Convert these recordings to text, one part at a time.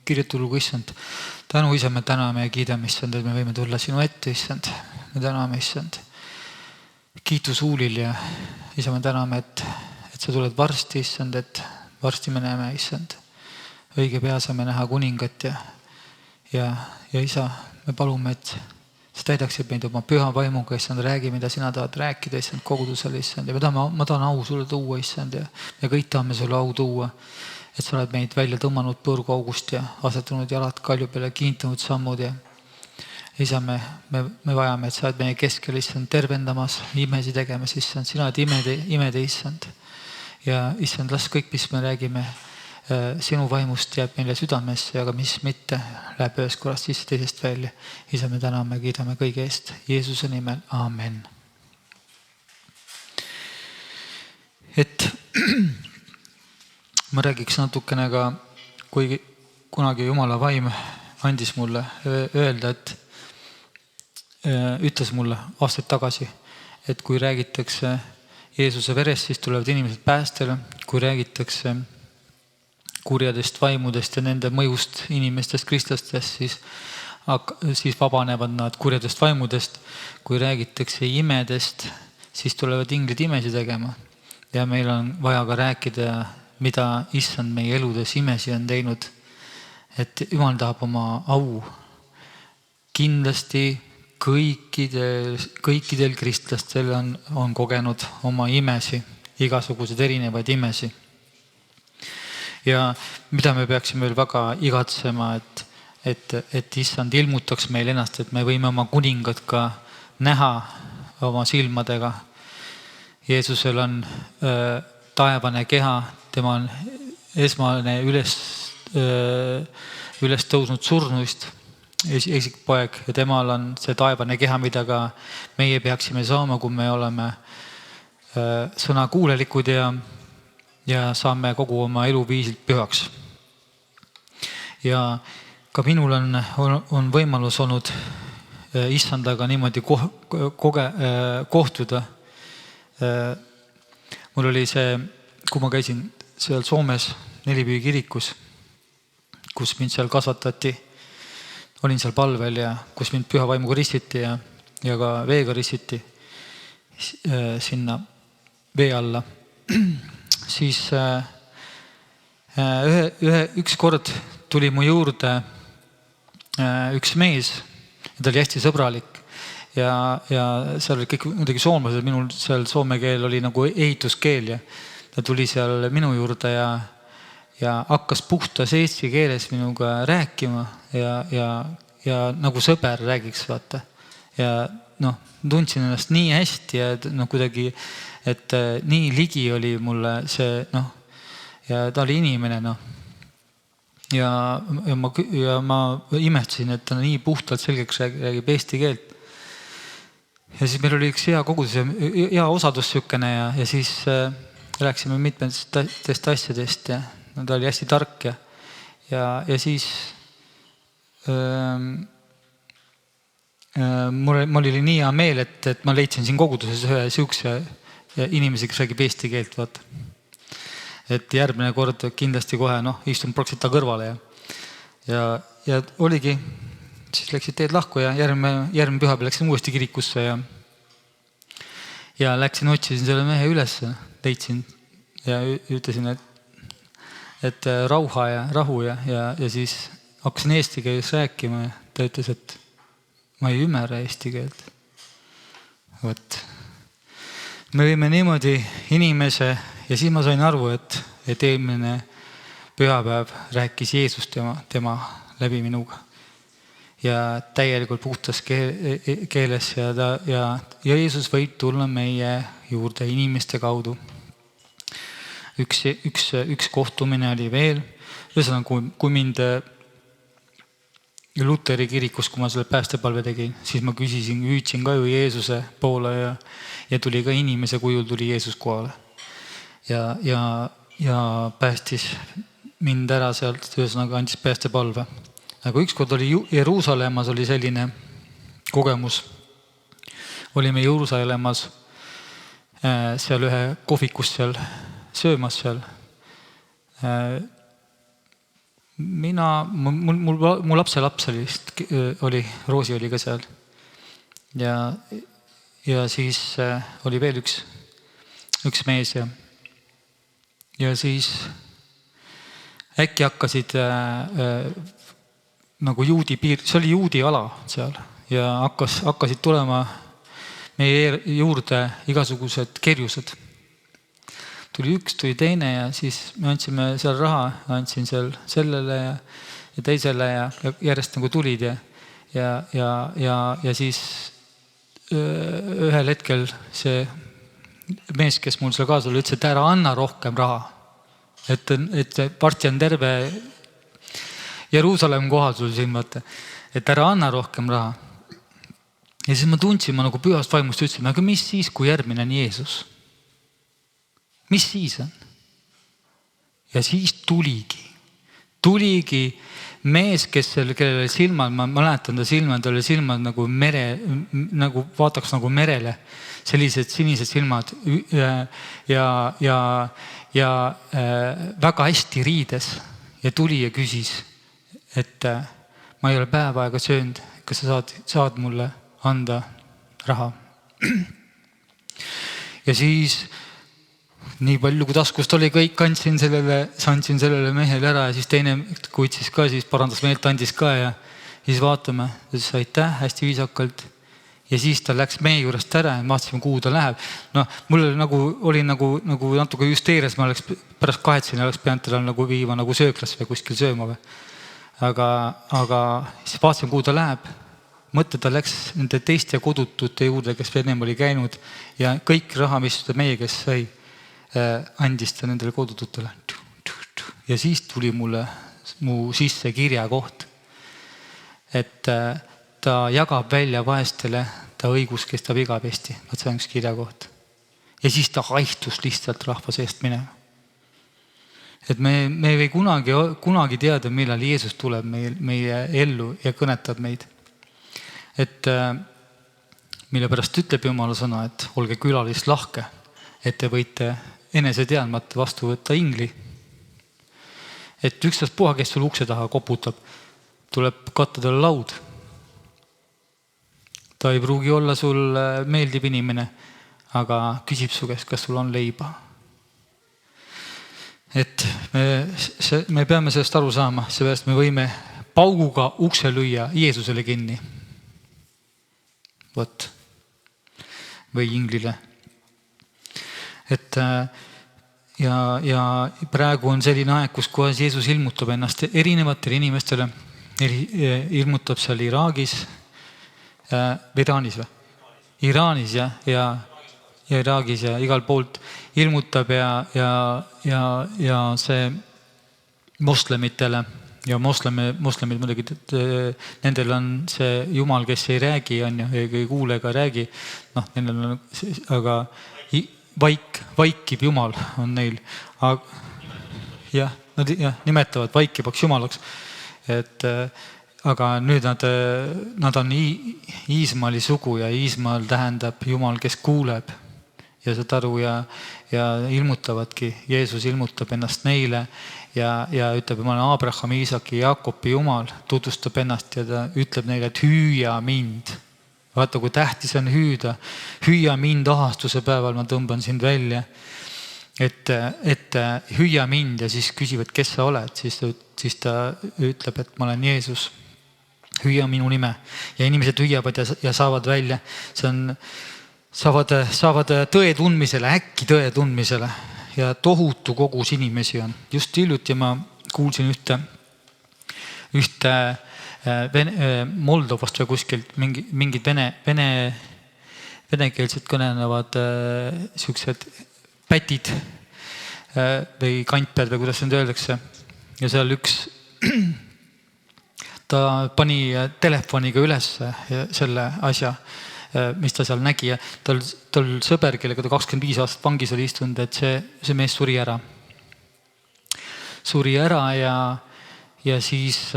Kirjutu lugu, issand. Tänu, isa, me täname ja kiidame, issand, et me võime tulla sinu ette, issand. Me täname, issand. Kiitus huulil ja isa, me täname, et sa tuled varsti, issand, et varsti me näeme, issand. Õige pea saame näha kuningat ja isa, me palume, et sa täidaksid meid oma püha vaimuga, issand, räägi, mida sina tahad rääkida, issand, kogudusele, issand. Ja ma tahan au sulle tuua, issand, ja kõik tahame sulle au tuua. Et sa oled meid välja tõmmanud põrguaugust ja asetunud jalad kalju peale, kiintanud sammud ja isa, me vajame, et sa oled meie keskel, issand, tervendamas, imesi tegemas, issand, sina oled imede, issand. Ja issand, las kõik, mis me räägime sinu vaimust jääb meile südamesse, aga mis mitte läheb ühest korrast sisse teisest välja. Isa, me täname, kiidame kõige eest. Jeesuse nimel, aamen. Et ma räägiks natukene ka, kui kunagi Jumala vaim andis mulle öelda, et ütles mulle aastaid tagasi, et kui räägitakse Jeesuse verest, siis tulevad inimesed päästele, kui räägitakse kurjadest vaimudest ja nende mõjust inimestest, kristlastest, siis vabanevad nad kurjadest vaimudest. Kui räägitakse imedest, siis tulevad inglid imesi tegema. Ja meil on vaja ka rääkida, mida issand meie eludes imesi on teinud. Et Jumal tahab oma au. Kindlasti kõikidel kristlastel on kogenud oma imesi, igasugused erinevaid imesi. Ja mida me peaksime veel väga igatsema, et issand ilmutaks meil ennast, et me võime oma kuningat ka näha oma silmadega. Jeesusel on taevane keha, tema on esmane üles tõusnud surnuist, esikpoeg, ja temal on see taevane keha, mida ka meie peaksime saama, kui me oleme sõnakuulelikud ja saame kogu oma eluviisilt pühaks. Ja ka minul on võimalus olnud issandaga niimoodi kohtuda. Mul oli see, kui ma käisin seal Soomes Nelipüü kirikus, kus mind seal kasvatati, olin seal palvel ja kus mind püha vaimuga ristiti ja ka veega ristiti sinna vee alla. Siis üks kord tuli mu juurde üks mees, ta oli hästi sõbralik ja seal oli kõik muidugi soomlased, minul seal soome keel oli nagu ehituskeel ja ta tuli seal minu juurde ja hakkas puhtas eesti keeles minuga rääkima ja nagu sõber räägiks, vaata. Ja tundsin ennast nii hästi ja kuidagi, et nii ligi oli mulle see, ja ta oli inimene, ja ma imestasin, et ta nii puhtalt selgeks räägib eesti keelt. Ja siis meil oli üks hea kogudus ja hea osadus sükene ja siis rääksime mitmetest asjadest ja ta oli hästi tark ja siis mul oli nii hea meel, et ma leidsin siin koguduses ühe sihukese inimesi, kes räägib eesti keelt, vaata. Et järgmine kord kindlasti kohe, istun proksita kõrvale ja oligi, siis läksid teed lahku ja järgmine pühapäev läksin uuesti kirikusse ja läksin, otsisin selle mehe üles, leidsin ja ütlesin, et rauha ja rahu ja siis hakkasin eesti keeles rääkima ja ta ütles, et ma ei ymmärrä eesti keelt. Võt. Me võime niimoodi inimese ja siis ma sain aru, et eelmine pühapäev rääkis Jeesus tema läbi minuga. Ja täielikult puhtas keeles ja Jeesus võib tulla meie juurde inimeste kaudu. Üks kohtumine oli veel. Kui mind Luteri kirikus, kui ma selle päästepalve tegin, siis ma hüüdsin ka ju Jeesuse poole ja tuli ka inimese kujul tuli Jeesus kohale. Ja päästis mind ära sealt, andis päästepalve. Aga ükskord oli Jeruusalemmas oli selline kogemus. Olime Jeruusalemmas seal ühe kohvikus seal söömas seal. mu lapselaps oli, Roosi oli ka seal. Ja siis oli veel üks mees ja siis äkki hakkasid nagu juudi piir, see oli juudi ala seal ja hakkasid tulema meie juurde igasugused kerjused. Tuli üks, tuli teine ja siis me andsime seal raha, andsin seal sellele ja teisele ja järjest nagu tulid ja siis ühel hetkel see mees, kes mul seal kaasa oli, ütles, et ära anna rohkem raha. Et varsti on terve Jeruusalemm kohal sul siin, vaata. Et ära anna rohkem raha. Ja siis ma tundsin, ma nagu pühast vaimust ütlesin, aga mis siis, kui järgmine on Jeesus? Mis siis on? Ja siis tuligi mees, kellele silmad, ma mäletan ta silmad, oli silmad nagu nagu vaataks nagu merele, sellised sinised silmad ja väga hästi riides ja tuli ja küsis, et ma ei ole päeva aega söönud, kas sa saad mulle anda raha. Ja siis nii palju, kui taskust oli, kõik andsin sellele mehele ära ja siis teine kuitsis ka, siis parandas meelt, andis ka ja siis vaatame, siis aitäh hästi viisakalt ja siis ta läks meie juurest ära ja vaatasime, kuhu ta läheb. Mul oli nagu natuke justeerias, ma pärast kahetsin ja oleks pidanud teda nagu viima nagu sööklasse või kuskil sööma või. Aga siis vaatasime, kuhu ta läheb. Mõte, ta läks nende teiste kodutute juurde, kes ennem oli käinud ja kõik raha, mis meie, kes sai, andis ta nendele kodututele. Ja siis tuli mulle mu sisse kirja koht, et ta jagab välja vaestele, ta õigus kestab igavesti. Vaat see on üks kirja koht. Ja siis ta haihtus lihtsalt rahva seest minema. Et me ei või kunagi teada, millal Jeesus tuleb meie ellu ja kõnetab meid. Et mille pärast ütleb Jumala sõna, et olge külalist lahke, et te võite enese teadmata vastu võtta ingli. Et ükstas puha, kes sul ukse taha koputab, tuleb katta talle laud. Ta ei pruugi olla sul meeldib inimene, aga küsib su käest, kas sul on leiba. Et me peame sellest aru saama, seepärast me võime pauguga ukse lüüa Jeesusele kinni. Võt. Või inglile. Et ja praegu on selline aeg, kus kohas Jeesus ilmutab ennast erinevatele inimestele, ilmutab seal Iraagis, Iraanis ja Iraagis ja igal poolt ilmutab ja see moslemitele ja moslemid muidugi, nendel on see Jumal, kes ei räägi, ei kuule ega räägi, nendel on, aga vaikib Jumal on neil. Nad nimetavad vaikivaks Jumalaks. Aga nüüd nad on Iismaeli sugu ja Iismael tähendab Jumal, kes kuuleb ja saad aru ja ilmutavadki. Jeesus ilmutab ennast neile ja ütleb, ma olen Abrahami, Iisaki ja Jaakobi Jumal, tutvustab ennast ja ta ütleb neile, et hüüa mind. Vaata, kui tähtis on hüüda. Hüüa mind ahastuse päeval, ma tõmban sind välja. Et hüüa mind ja siis küsivad, kes sa oled. Siis ta ütleb, et ma olen Jeesus. Hüüa minu nime. Ja inimesed hüüavad ja saavad välja. Saavad tõe tundmisele, äkki tõe tundmisele. Ja tohutu kogus inimesi on. Just hiljuti ma kuulsin ühte Moldovast või kuskilt mingid venekeelsed kõnenevad siuksed pätid või kantpead või kuidas nüüd öeldakse. Ja seal üks ta pani telefoniga üles selle asja, mis ta seal nägi. Tal sõber, kellega ta 25 aastat vangis oli istunud, et see mees suri ära. Suri ära ja siis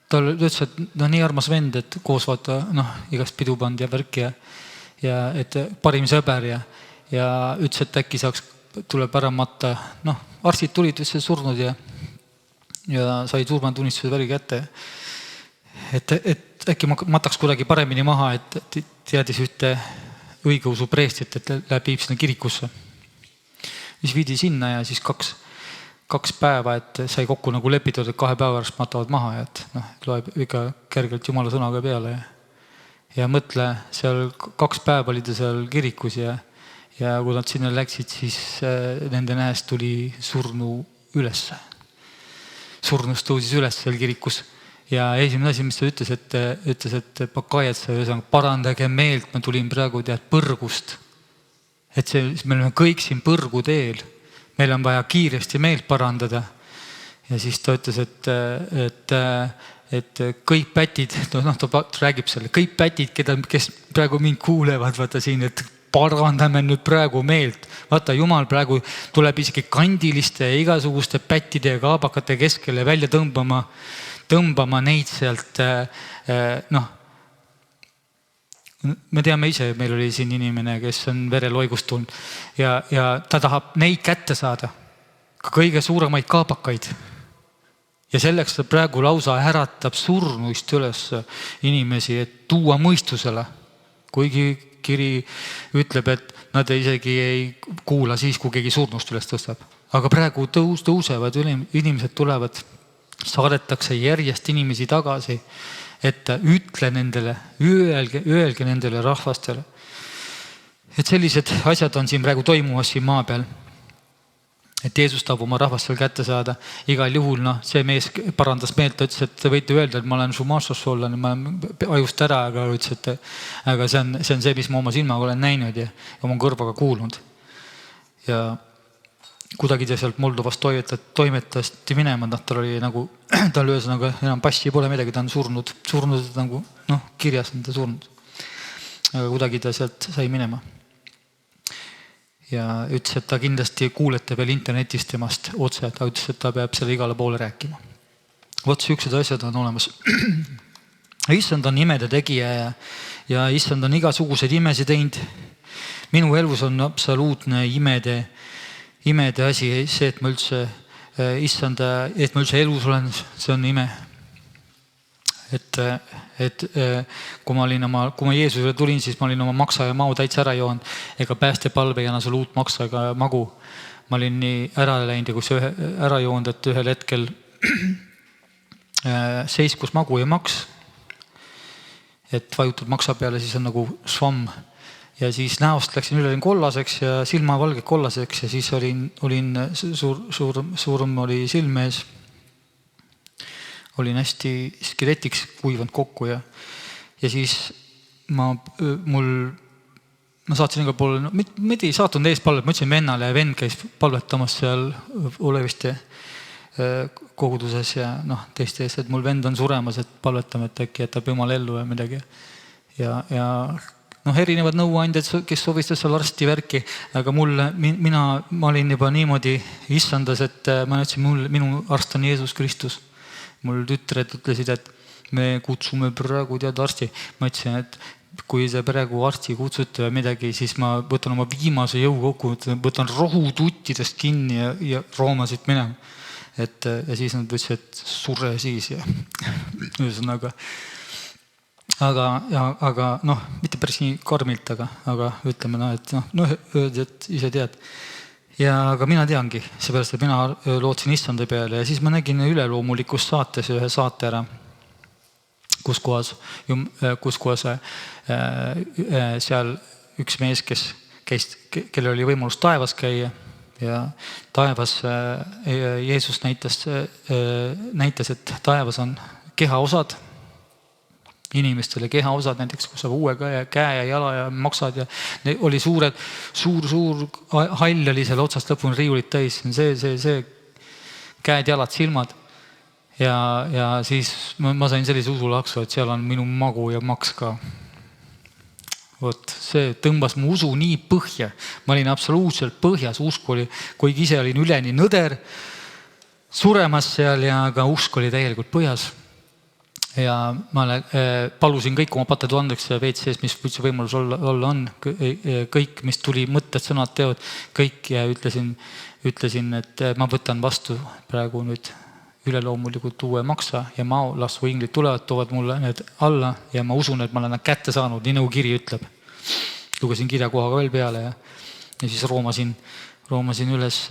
ta ütles, et nii armas vend, et koos vaata igast pidupand ja värk ja et parim sõber ja ütles, et äkki saaks tuleb ära matta. Arstid tulid üldse surnud ja sai surmatunnistuse väri kätte. Et äkki mataks kuidagi paremini maha, et teadis ühte õigeusu preestrit, et läheb viib sinna kirikusse. Siis viidi sinna ja siis kaks päeva, et sai kokku nagu lepitud, et 2 päeva pärast matavad maha ja et loeb ikka kergelt Jumala sõnaga peale. Ja mõtle, seal 2 päeva oli ta seal kirikus ja kui nad sinna läksid, siis nende näest tuli surnu üles. Surnust tõusis üles seal kirikus. Ja esimene asi, mis ta ütles, et pakajad, parandage meelt, ma tulin praegu põrgust. Et me oleme kõik siin põrgu teel. Meil on vaja kiiresti meelt parandada. Ja siis ta ütles, et kõik pätid, ta räägib selle, kõik pätid, kes praegu mind kuulevad, vaata siin, et parandame nüüd praegu meelt. Vaata, Jumal praegu tuleb isegi kandiliste ja igasuguste pättide ja kaabakate keskele välja tõmbama neid sealt, me teame ise, meil oli siin inimene, kes on vereloigust tulnud ja ta tahab neid kätte saada, ka kõige suuremaid kaabakaid. Ja selleks ta praegu lausa äratab surnuist üles inimesi, et tuua mõistusele. Kuigi kiri ütleb, et nad isegi ei kuula siis, kui keegi surnust üles tõstab. Aga praegu tõusevad, inimesed tulevad, saadetakse järjest inimesi tagasi, et ütle nendele, öelge nendele rahvastele. Et sellised asjad on siin praegu toimumas siin maa peal. Et Jeesus tahab oma rahvastel kätte saada. Igal juhul, see mees parandas meelt, ta ütles, et te võite öelda, et ma olen su maassosollane, ma olen ajust ära, aga ütles, aga see on see, mis ma oma silmaga olen näinud ja oma kõrvaga kuulnud. Ja kuidagi ta sealt Moldovast toimetasti minema, tal oli nagu, tal ühesõnaga enam passi pole midagi, ta on surnud nagu, kirjas on ta surnud. Aga kuidagi ta sealt sai minema. Ja ütles, et ta kindlasti kuulete veel internetist temast otse, ta ütles, et ta peab selle igale poole rääkima. Vot siuksed asjad on olemas. Issand on imede tegija ja issand on igasugused imesid teinud. Minu elus on absoluutne imede asi, see, et ma üldse elus olen, see on ime. Et kui ma Jeesusele tulin, siis ma olin oma maksa ja mao täitsa ära joonud, ega päästepalve ei anna sul uut maksa ega magu. Ma olin nii ära läinud ja kui see ära joonud, et ühel hetkel seiskus magu ja maks, et vajutad maksa peale, siis on nagu svamm. Ja siis näost läksin üle kollaseks ja silma valge kollaseks ja siis olin suurem oli silmees. Olin hästi skeletiks kuivanud kokku ja siis ma saatsin igal poole, ma ei saatnud ees palvet, ma ütlesin vennale ja vend käis palvetamas seal Oleviste koguduses ja teiste ees, et mul vend on suremas, et palvetame, et äkki jätab Jumal ellu ja midagi. Ja erinevad nõuandjad, kes soovistas seal arsti värki, aga ma olin juba niimoodi issandas, et ma ütlesin, minu arst on Jeesus Kristus. Mul tütred ütlesid, et me kutsume praegu arsti. Ma ütlesin, et kui see praegu arsti kutsute või midagi, siis ma võtan oma viimase jõu kokku, võtan rohututtidest kinni ja roomasid minema. Ja siis nad võtsid, et sure siis ja ühesõnaga. Aga mitte päris nii karmilt, aga ütleme, et ise tead. Aga mina teangi, seepärast, et mina lootsin issanda peale ja siis ma nägin üleloomulikus saates ühe saate ära, kus kohas seal üks mees, kes käis, kellel oli võimalus taevas käia ja taevas Jeesus näitas, et taevas on kehaosad, inimestele kehaosad, näiteks kui sa uue käe ja jala ja maksad ja oli suur hall oli seal otsast lõpuni riiulit täis, see käed, jalad, silmad ja siis ma sain sellise usulaksu, et seal on minu magu ja maks ka. Vot, see tõmbas mu usu nii põhja, ma olin absoluutselt põhjas, usk oli, kuigi ise olin üleni nõder suremas seal ja ka usk oli täielikult põhjas. ja ma palusin kõik oma pated andeks WC-s, mis üldse võimalus olla on, kõik, mis tuli, mõtted, sõnad, teod, kõik ja ütlesin, et ma võtan vastu praegu nüüd üleloomulikult uue maksa ja las su inglid tulevad, toovad mulle need alla ja ma usun, et ma olen nad kätte saanud, nii nagu kiri ütleb. Lugesin kirja kohaga veel peale ja siis roomasin üles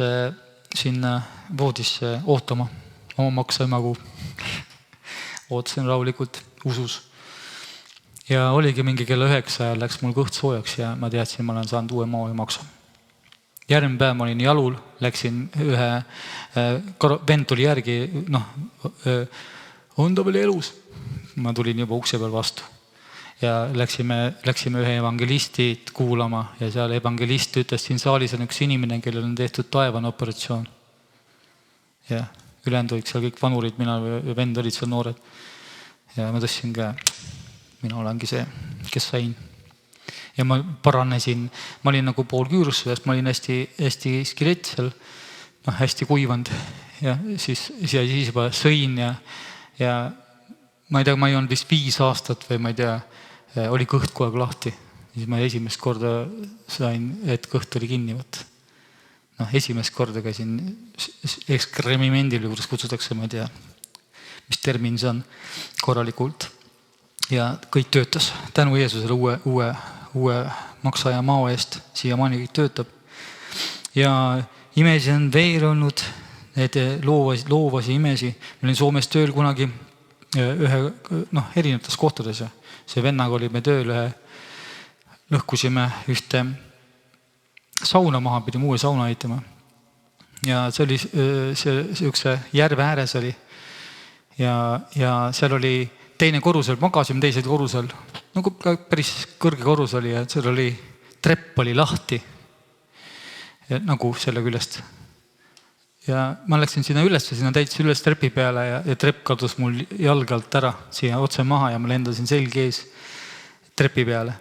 sinna voodisse ootama oma maksa emagu. Ootasin rahulikult usus. Ja oligi mingi kella 9 ja läks mul kõht soojaks ja ma teadsin, ma olen saanud uue maa ja maksa. Järgmine päev ma olin jalul, läksin ühe, vend tuli järgi, on ta veel elus? Ma tulin juba ukse peal vastu. Ja läksime ühe evangelistit kuulama ja seal evangelist ütles, siin saalis on üks inimene, kellel on tehtud taevane operatsioon. Ja ülejäänud olid seal kõik vanurid, mina ja vend olid seal noored. Ja ma tõstsin käe, mina olengi see, kes sain. Ja ma paranesin, ma olin nagu pool küürussu, sest ma olin hästi skelett seal, hästi kuivanud ja siis juba sõin ja ma ei tea, ma ei olnud vist 5 aastat või ma ei tea, oli kõht kogu aeg lahti. Siis ma esimest korda sain, et kõht oli kinni võtta. Esimest korda käisin ekskremimendil, kuidas kutsutakse, ma ei tea, mis termin see on korralikult. Ja kõik töötas tänu Jeesusele uue maksa ja mao eest, siiamaani kõik töötab. Ja imesi on veel olnud, need loovasi imesi. Ma olin Soomes tööl kunagi erinevates kohtades. See vennaga oli me tööl, lõhkusime ühte sauna maha, pidime uue sauna ehitama. Ja see oli see järve ääres oli. Ja seal oli teine korrusel, magasime teisel korrusel, nagu päris kõrge korrus oli ja seal oli, trepp oli lahti ja nagu selle küljest. Ja ma läksin sinna täitsin üles trepi peale ja trepp kadus mul jalge alt ära siia otse maha ja ma lendasin selg ees trepi peale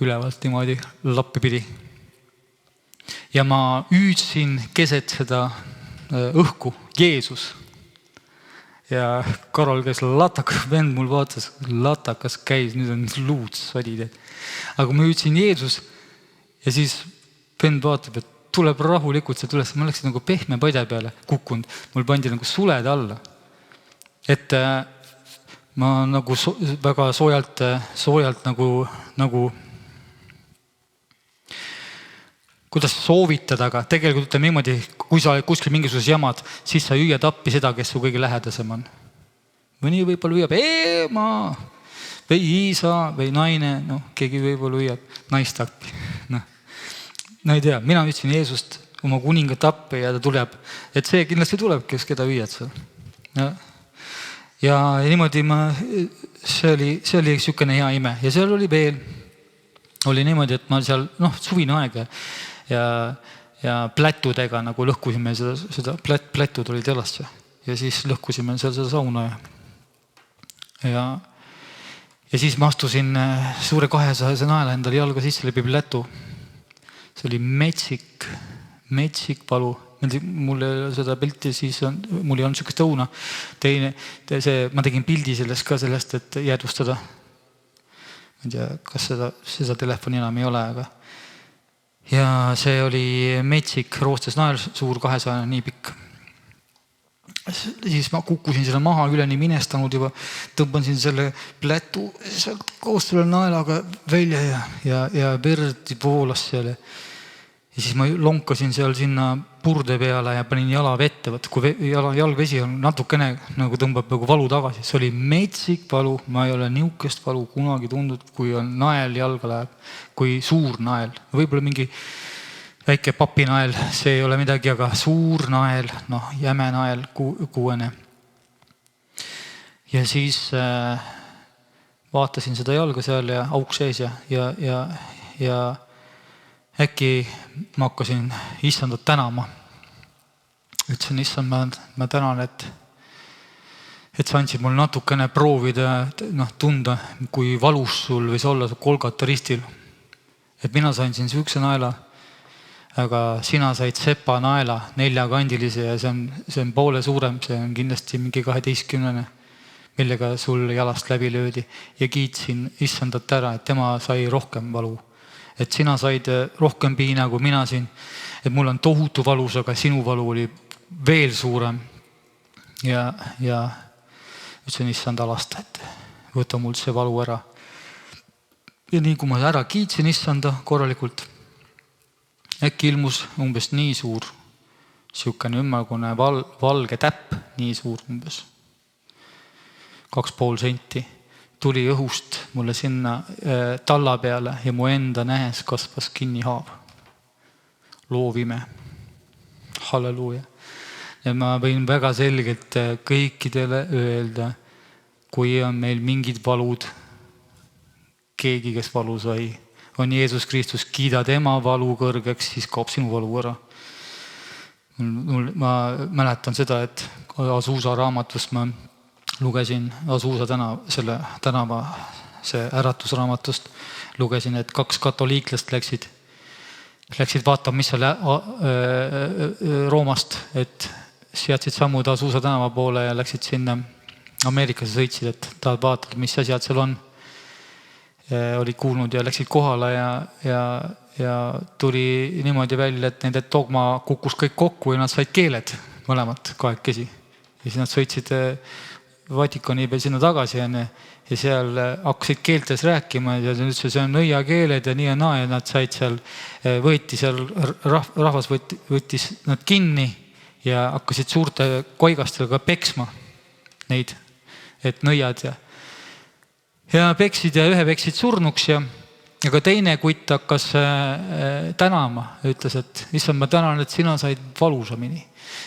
ülevalt niimoodi lappi pidi. Ja ma hüüdsin keset seda õhku, Jeesus. Ja Karol käis latakas, vend mul vaatas, latakas käis, nüüd on luud sadid. Aga ma hüüdsin Jeesus ja siis vend vaatab, et tuleb rahulikult sealt üles. Ma läksin nagu pehme padja peale kukkunud, mul pandi nagu suled alla. Et ma nagu väga soojalt nagu kuidas soovitada, aga tegelikult ütleme niimoodi, kui sa oled kuskil mingisuguses jamad, siis sa hüüad appi seda, kes su kõige lähedasem on. Mõni võib-olla hüüab ema või isa või naine, keegi võib-olla hüüab naist appi. No ei tea, mina ütlesin Jeesust oma kuningat appi ja ta tuleb, et see kindlasti tuleb, kes keda hüüad seal. Ja niimoodi see oli niisugune hea ime ja seal oli veel, oli niimoodi, et ma seal, suvine aeg ja plätudega nagu lõhkusime seda plätud olid elasse ja siis lõhkusime seal seda sauna ja siis ma astusin suure 200 naela endale jalga sisse läbi plätu. See oli metsik palu. Mul seda pilti siis mul ei olnud niisugust õuna. Ma tegin pildi sellest, et jäädvustada. Ma ei tea, kas seda telefoni enam ei ole, aga ja see oli metsik roostes nael, suur 200 nii pikk. Siis ma kukkusin selle maha üleni minestanud juba, tõmbansin selle plätu sealt koos selle naelaga välja ja verd voolas seal. Ja siis ma lonkasin seal sinna purde peale ja panin jala vette, kui jalgvesi on natukene nagu tõmbab nagu valu tagasi. See oli metsik valu, ma ei ole niukest valu kunagi tundnud, kui on nael jalga läheb, kui suur nael. Võib-olla mingi väike papinael, see ei ole midagi, aga suur nael, jäme nael, kuuene. Ja siis vaatasin seda jalga seal ja auk sees ja äkki ma hakkasin issandat tänama. Ütlesin, issand, ma tänan, et sa andsid mul natukene proovida, tunda, kui valus sul võis olla Golgata ristil. Et mina sain siin süükse naela, aga sina said sepa naela 4-kandilise ja see on poole suurem, see on kindlasti mingi 12. millega sul jalast läbi löödi ja kiitsin issandat ära, et tema sai rohkem valu. Et sina said rohkem piina kui mina siin, et mul on tohutu valus, aga sinu valu oli veel suurem. Ja ütlesin issand alasta, et võta mul see valu ära. Ja nii kui ma ära kiitsin issanda korralikult, äkki ilmus umbes nii suur, siukene ümmargune valge täpp, nii suur umbes 2,5 senti, tuli õhust mulle sinna talla peale ja mu enda nähes kasvas kinni haav. Loovime. Halleluuja. Ja ma võin väga selgelt kõikidele öelda, kui on meil mingid valud, keegi, kes valu sai, on Jeesus Kristus, kiida tema valu kõrgeks, siis kaob sinu valu ära. Ma mäletan seda, et Azusa raamatust ma lugesin, Azusa tänava see äratusraamatust, lugesin, et 2 katoliiklast läksid vaatama, mis seal Roomast, et seadsid sammud Azusa tänava poole ja läksid sinna Ameerikasse, sõitsid, et tahad vaatad, mis asjad seal on. Olid kuulnud ja läksid kohale ja tuli niimoodi välja, et nende dogma kukkus kõik kokku ja nad said keeled mõlemad kahekesi. Ja siis nad sõitsid Vatikani peal sinna tagasi ja seal hakkasid keeltes rääkima ja see on nõiakeeled ja nii ja naa ja nad said seal, rahvas võttis nad kinni ja hakkasid suurte koigastega peksma neid, et nõiad ja peksid ja ühe peksid surnuks ja ka teine kutt hakkas tänama, ütles, et issand, ma tänan, et sina said valusamini,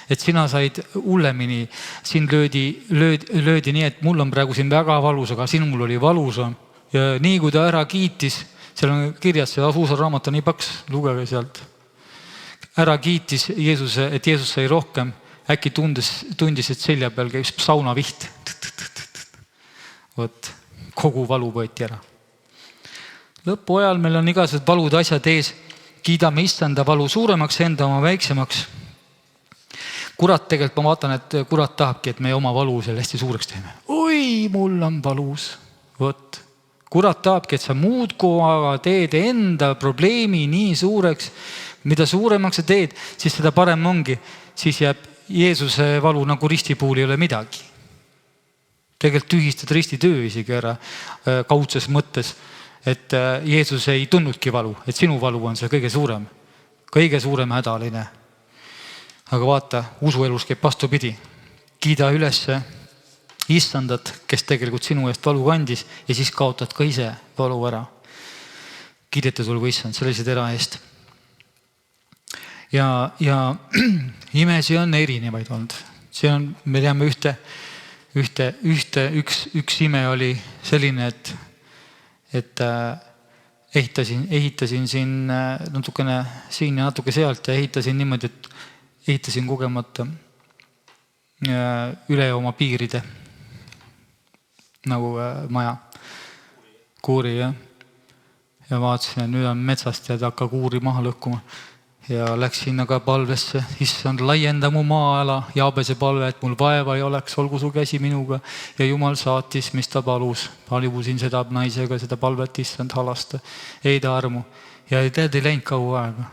et sina said hullemini, siin löödi nii, et mul on praegu siin väga valus, aga sinul oli valusam ja nii kui ta ära kiitis, seal on kirjas, see Azusa raamat on nii paks, lugege sealt, ära kiitis Jeesuse, et Jeesus sai rohkem, äkki tundis, et selja peal käib saunaviht. Võt, kogu valu võeti ära. Lõpu ajal meil on igased valud asjad ees, kiidame issanda valu suuremaks, enda oma väiksemaks. Kurat tegelikult, ma vaatan, et kurat tahabki, et me oma valu selle hästi suureks teeme. Oi, mul on valus. Võt, kurat tahabki, et sa muudkoaga teed enda probleemi nii suureks, mida suuremaks sa teed, siis seda parem ongi, siis jääb Jeesuse valu nagu ristipuul ei ole midagi. Tegelikult tühistad ristitöö isegi ära kaudses mõttes, et Jeesus ei tundnudki valu, et sinu valu on see kõige suurem hädaline. Aga vaata, usuelus käib vastupidi. Kiida üles issandat, kes tegelikult sinu eest valu kandis ja siis kaotad ka ise valu ära. Kiideta tulgu issand sellised era eest. Ja imesi on erinevaid olnud. See on, me teame üks ime oli selline, et ehitasin siin natukene siin ja natuke sealt ja ehitasin niimoodi, et ehitasin kogemata üle oma piiride nagu maja, kuuri ja vaatasin, et nüüd on metsast ja hakka kuuri maha lõhkuma ja läksin aga palvesse, issand, laienda mu maa-ala, Jaabese palve, et mul vaeva ei oleks, olgu su käsi minuga ja Jumal saatis, mis ta palusin seda naisega, seda palvet, issand, halasta, ei ta armu ja tead, ei läinud kaua aega,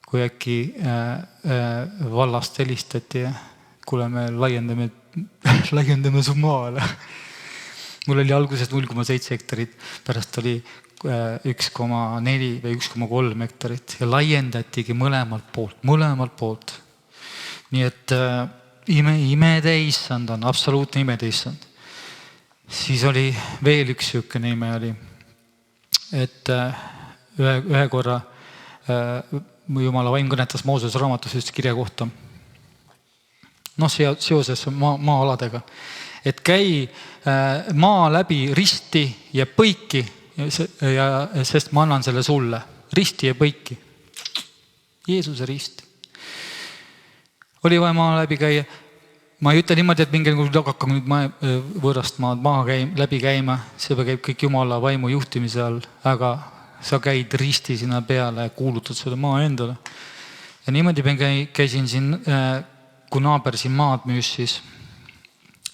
kui äkki vallast helistati ja kuule, me laiendame su maa-ala. Mul oli alguses 0,7 hektarit, pärast oli 1,4 või 1,3 hektarit ja laiendatigi mõlemalt poolt. Nii et imede issand on, absoluutne imede issand. Siis oli veel üks sükene ime oli, et ühe korra Jumala vaim kõnetas Mooses raamatus just kirja kohta. Seoses maa-aladega. Et käi maa läbi risti ja põiki, sest ma annan selle sulle. Risti ja põiki. Jeesuse rist. Oli vaja maa läbi käia. Ma ei ütle niimoodi, et mingi hakka nüüd võõrast maad läbi käima. See käib kõik Jumala vaimu juhtimise all. Aga sa käid risti sinna peale ja kuulutad selle maa endale. Ja niimoodi käisin siin, kui naaber siin maad müüs, siis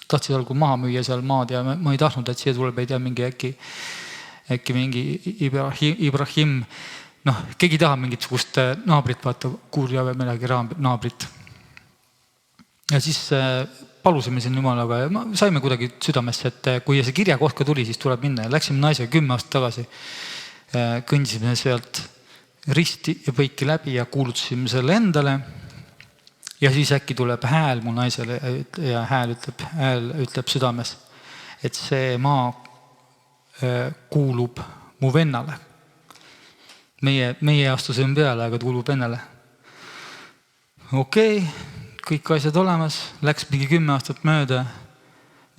tahtsid algul maha müüa seal maad ja ma ei tahtnud, et siia tuleb, ei tea, mingi äkki mingi Ibrahim, keegi ei taha mingisugust naabrit, vaata, kuulja või midagi naabrit. Ja siis palusime siin Jumalaga ja saime kuidagi südamesse, et kui see kirja koht ka tuli, siis tuleb minna ja läksime naisega 10 aastat tagasi. Kõndisime sealt risti ja põiki läbi ja kuulutasime selle endale. Ja siis äkki tuleb hääl mu naisele ja hääl ütleb südames, et see maa kuulub mu vennale. Meie astusime peale, aga kuulub vennale. Okei, kõik asjad olemas, läks mingi 10 aastat mööda.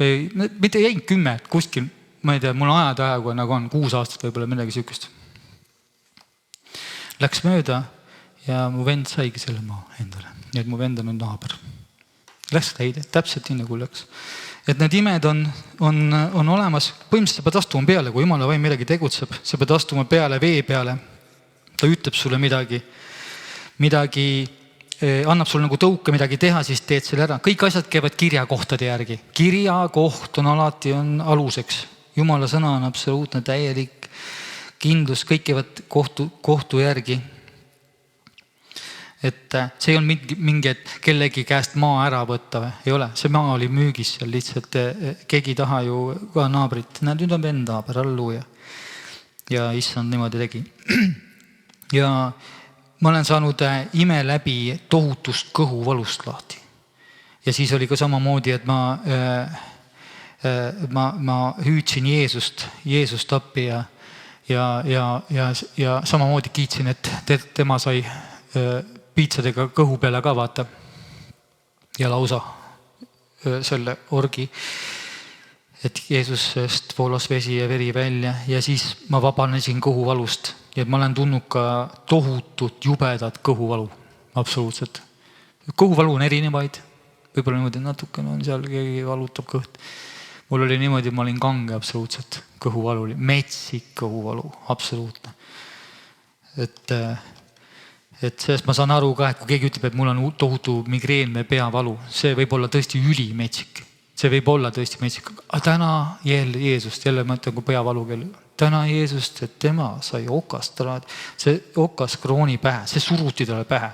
Või mitte jäin 10, kuskil, ma ei tea, mul ajad ajagu nagu on 6 aastat võib-olla midagi sükest. Läks mööda ja mu vend saigi selle maa endale. Nii et mu vend on naaber. Läks täide, täpselt nii nagu läks. Et need imed on olemas. Põhimõtteliselt sa pead astuma peale, kui Jumala vaim midagi tegutseb. Sa pead astuma peale vee peale. Ta ütleb sulle midagi, annab sulle nagu tõuke midagi teha, siis teed selle ära. Kõik asjad käivad kirjakohtade järgi. Kirjakoht on alati aluseks. Jumala sõna on absoluutne täielik kindlus, kõik käivad kohtu järgi. Et see ei on mingi, et kellegi käest maa ära võtta või? Ei ole, see maa oli müügis seal lihtsalt, keegi taha ju ka naabrit, nüüd on vend naaber, halleluuja. Ja issand niimoodi tegi. Ja ma olen saanud ime läbi tohutust kõhuvalust lahti. Ja siis oli ka samamoodi, et ma hüüdsin Jeesust appi ja samamoodi kiitsin, et tema sai piitsadega kõhu peale ka vaata ja lausa selle orgi, et Jeesusest voolas vesi ja veri välja ja siis ma vabanesin kõhuvalust ja ma olen tundnud ka tohutut jubedat kõhuvalu, absoluutselt. Kõhuvalu on erinevaid, võib-olla niimoodi natukene on seal, keegi valutab kõht. Mul oli niimoodi, ma olin kange absoluutselt, kõhuvalu oli metsik kõhuvalu, absoluutne. Et sellest ma saan aru ka, et kui keegi ütleb, et mul on tohutu migreenme peavalu, see võib olla tõesti ülimetsik. See võib olla tõesti metsik. Aga täna Jeesust, jälle mõtlen kui peavalu kell. Täna Jeesust, et tema sai okast, see okas krooni pähe, see suruti talle pähe.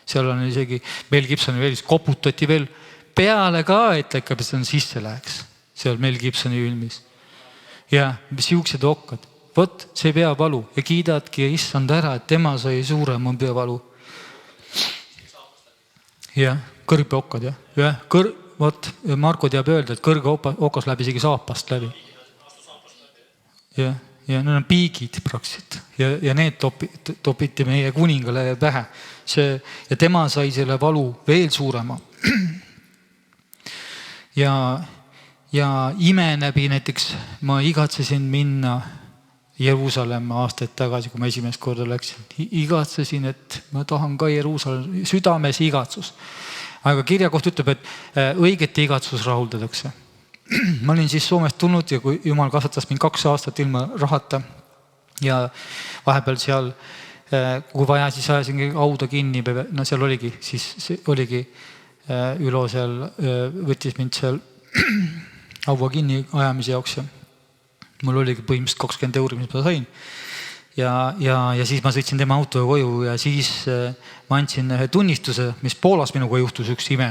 Seal on isegi Mel Gibsoni veel, koputati veel peale ka, et ikka see sisse läheks. Seal Mel Gibsoni filmis. Ja siuksed okkad. Võt, see peavalu ja kiidadki ja issand ära, et tema sai suurem on peavalu. Ja, kõrgpeokkad, jah. Võt, Marko teab öelda, et kõrge okas läbi isegi saapast läbi. Ja need on piigid praktiliselt. Ja need topiti meie kuningale pähe. Ja tema sai selle valu veel suurema. Ja ime läbi näiteks ma igatsesin minna Jeruusalemma aastaid tagasi, kui ma esimest korda läksin. Igatsesin, et ma tahan ka Jeruusalemma, südames igatsus. Aga kirjakoht ütleb, et õigete igatsus rahuldatakse. Ma olin siis Soomest tulnud ja kui Jumal kasvatas mind 2 aastat ilma rahata ja vahepeal seal, kui vaja, siis ajasin auda kinni, seal oligi, siis oligi Ülo seal, võttis mind seal haua kinni ajamise jaoks ja mul oligi põhimõtteliselt 20 €, mis ma sain. Ja siis ma sõitsin tema auto koju ja siis ma andsin ühe tunnistuse, mis Poolas minuga juhtus üks ime.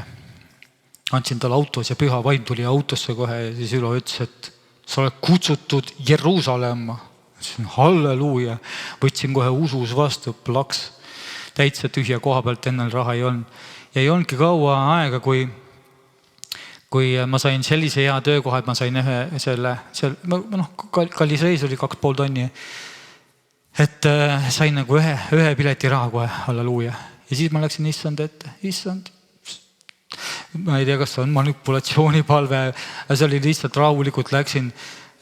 Andsin tal autos ja püha vaim tuli autosse kohe ja siis Ülo ütles, et sa oled kutsutud Jeruusalemma. Halleluuja. Võtsin kohe usus vastu, plaks. Täitsa tühja koha pealt ennal raha ei olnud. Ja ei olnudki kaua aega, kui ma sain sellise hea töökoha, et ma sain kallis reis oli 2,5 tonni. Et sain nagu ühe pileti raha kohe, halleluuja. Ja siis ma läksin issand ette, issand. Ma ei tea, kas on manipulatsioonipalve, aga see oli lihtsalt rahulikult läksin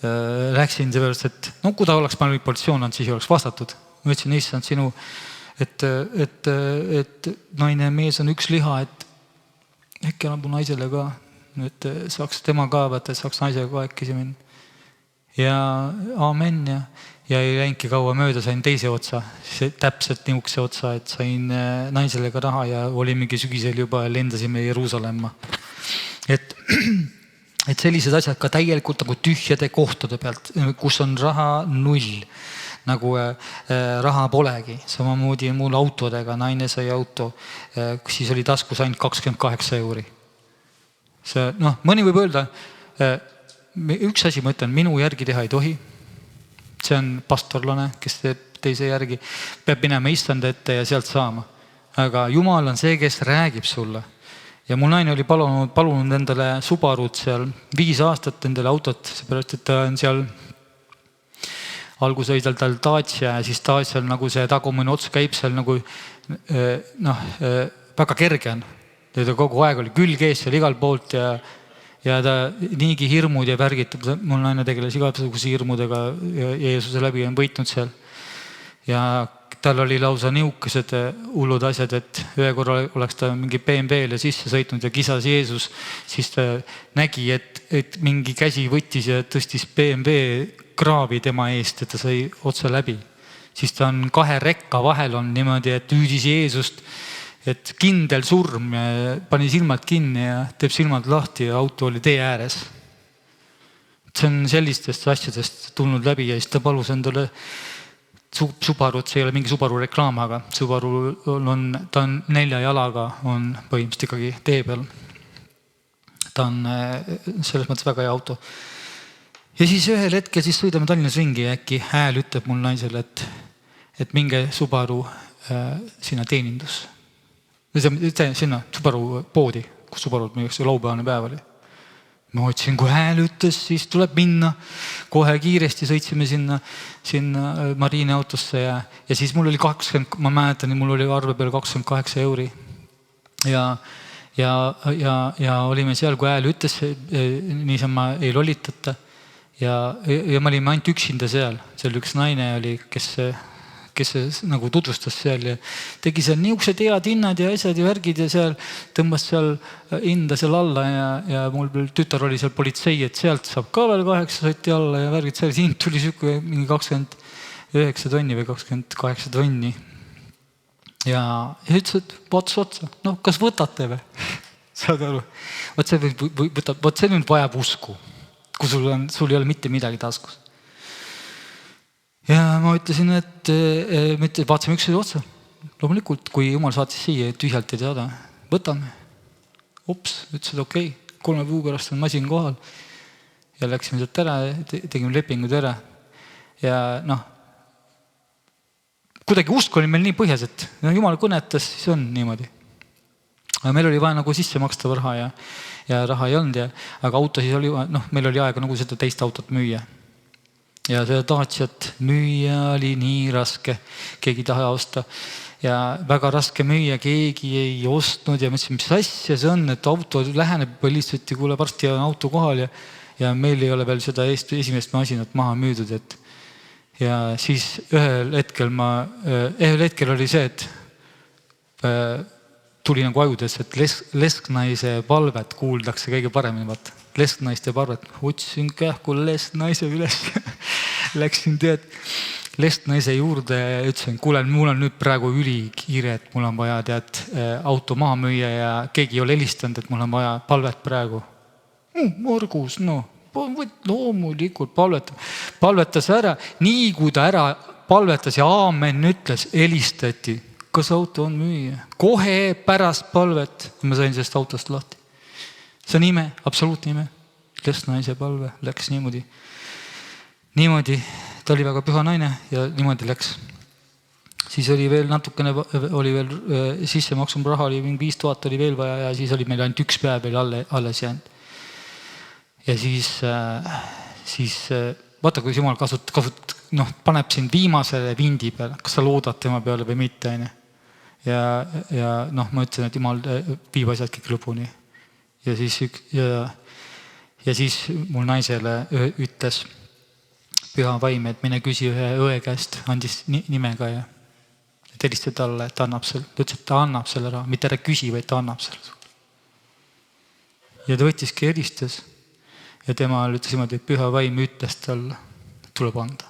seepärast, et kui ta oleks manipulatsioon olnud, siis oleks vastatud. Ma ütlesin, issand sinu, et naine mees on üks liha, et äkki annab mu naisele ka, et saaks tema ka võtta, et saaks naisega ka äkkisi minna. Ja aamen ja ei läinudki kaua mööda, sain teise otsa, täpselt niukse otsa, et sain naisele ka raha ja oli mingi sügisel juba ja lendasime Jeruusalemma. Et Et sellised asjad ka täielikult nagu tühjade kohtade pealt, kus on raha null, nagu raha polegi. Samamoodi mul autodega, naine sai auto, siis oli taskus ainult 28 €. See, mõni võib öelda, üks asi ma ütlen, minu järgi teha ei tohi. See on pastorlane, kes teeb teise järgi, peab minema issanda ette ja sealt saama. Aga Jumal on see, kes räägib sulle. Ja mul naine oli palunud endale Subarut seal 5 aastat endale autot, seepärast, et ta on seal, algus oli tal Dacia ja siis Dacia nagu see tagumine ots käib seal nagu, väga kerge on. Ta kogu aeg oli külg ees seal igal poolt ja ta niigi hirmud ja värgid, mul naine tegeles igasuguse hirmudega ja Jeesuse läbi on võitnud seal. Ja tal oli lausa niukesed hullud asjad, et ühe korra oleks ta mingi BMW-le sisse sõitnud ja kisas Jeesus, siis ta nägi, et mingi käsi võttis ja tõstis BMW kraavi tema eest, et ta sai otse läbi. Siis ta on 2 rekka vahel on niimoodi, et hüüdis Jeesust, et kindel surm ja pani silmad kinni ja teeb silmad lahti ja auto oli tee ääres. See on sellistest asjadest tulnud läbi ja siis ta palus endale Subarut, see ei ole mingi Subaru reklaam, aga Subaru ta on 4 jalaga, on põhimõtteliselt ikkagi tee peal. Ta on selles mõttes väga hea auto. Ja siis ühel hetkel siis sõidame Tallinnas ringi ja äkki hääl ütleb mul naisele, et minge Subaru sinna teenindus. Sinna Subaru poodi, kus Subarut müüakse, laupäevane päev oli. Ma otsin, kui hääl ütles, siis tuleb minna. Kohe kiiresti sõitsime sinna Mariine autosse ja siis mul oli 20, ma mäletan, mul oli arve peal 28 €. Ja olime seal, kui hääl ütles, niisama ei lollitata. Ja me olime ainult üksinda seal. Seal üks naine oli, kes nagu tutvustas seal ja tegi seal niisugused head hinnad ja asjad ja värgid ja seal tõmbas seal hinda seal alla ja mul tütar oli seal politsei, et sealt saab ka veel 8 sotti alla ja värgid seal. Siin tuli siuke mingi 29 tonni või 28 tonni. Ja ütles, et vaats otsa, kas võtate või? Saad aru? Vot see nüüd vajab usku, kui sul ei ole mitte midagi taskus. Ja ma ütlesin, et vaatasime üksteise otsa. Loomulikult, kui Jumal saatis siia, tühjalt ei teada, võtame. Ups, ütlesid okei, 3 kuu pärast on masin kohal. Ja läksime sealt ära, tegime lepingud ära. Ja kuidagi usk oli meil nii põhjas, et Jumal kõnetas, siis on niimoodi. Aga meil oli vaja nagu sisse maksta raha ja raha ei olnud. Aga auto siis oli, meil oli aega nagu seda teist autot müüa. Ja seda Daciat müüa oli nii raske, keegi ei taha osta ja väga raske müüa, keegi ei ostnud ja mõtlesin, mis asja see on, et auto läheneb lihtsalt ja kuule, varsti on auto kohal ja meil ei ole veel seda esimest masinat maha müüdud. Ja siis ühel hetkel oli see, et tuli nagu ajudes, et lesknaise palvet kuuldakse kõige paremini, vaata. Lesknaiste palvet, otsin kähku lesknaise üles. Läksin lesknaise juurde ja ütlesin, kuule, mul on nüüd praegu ülikiire, et mul on vaja auto maha müüa ja keegi ei ole helistanud, et mul on vaja palvet praegu. Margus, loomulikult palvetas ära. Nii kui ta ära palvetas ja aamen ütles, helistati, kas auto on müüa. Kohe pärast palvet ma sain sellest autost lahti. See on ime, absoluutne ime. Lesknaise palve läks niimoodi. Niimoodi, ta oli väga püha naine ja niimoodi läks. Siis oli veel natukene, oli veel sissemaksum raha, oli 5000 oli veel vaja ja siis oli meil ainult 1 päev veel alles jäänud. Ja siis vaata, kui Jumal paneb sind viimasele vindi peale, kas sa loodad tema peale või mitte. Ja ma ütlen, et Jumal viib asjad kõik lõpuni. Ja siis mul naisele ütles püha vaim, et mine küsi ühe õe käest, andis nimega ja helistati talle, et ta annab selle. Ta ütles, et ta annab selle raha, mitte ära küsi, vaid ta annab selle. Ja ta võttiski helistas ja tema ütles niimoodi, et püha vaim ütles talle, tuleb anda.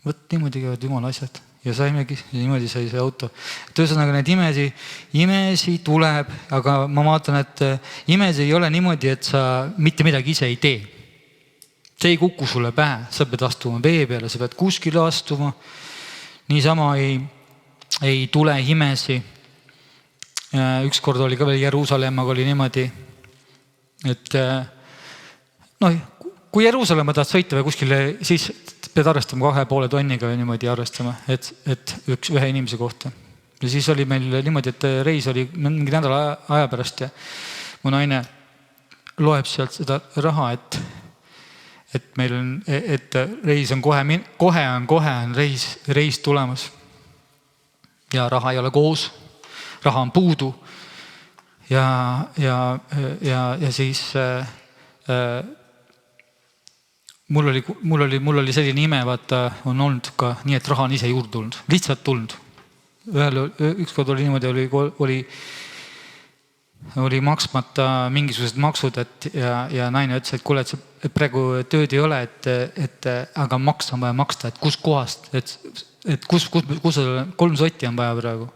Võt niimoodi käivad Jumala asjad. Ja saimegi, niimoodi sai see auto. Ühesõnaga need imesi tuleb, aga ma vaatan, et imesi ei ole niimoodi, et sa mitte midagi ise ei tee. See ei kuku sulle pähe, sa pead astuma vee peale, sa pead kuskile astuma. Niisama ei tule imesi. Ükskord oli ka veel Jeruusalemmaga oli niimoodi, et kui Jeruusalemma tahad sõita või kuskile, siis pead arvestama 2,5 tonniga või niimoodi arvestama, et ühe inimese kohta. Ja siis oli meil niimoodi, et reis oli mingi nädala aja pärast ja mu naine loeb sealt seda raha, et meil on, et reis on kohe on reis tulemas. Ja raha ei ole koos, raha on puudu ja siis mul oli selline ime, vaata, on olnud ka nii, et raha on ise juurde tulnud, lihtsalt tulnud. Ükskord oli niimoodi, oli maksmata mingisugused maksud, ja naine ütles, et kuule, et praegu tööd ei ole, aga maksta on vaja maksta, et kus kohast, et kus 3 sotti on vaja praegu.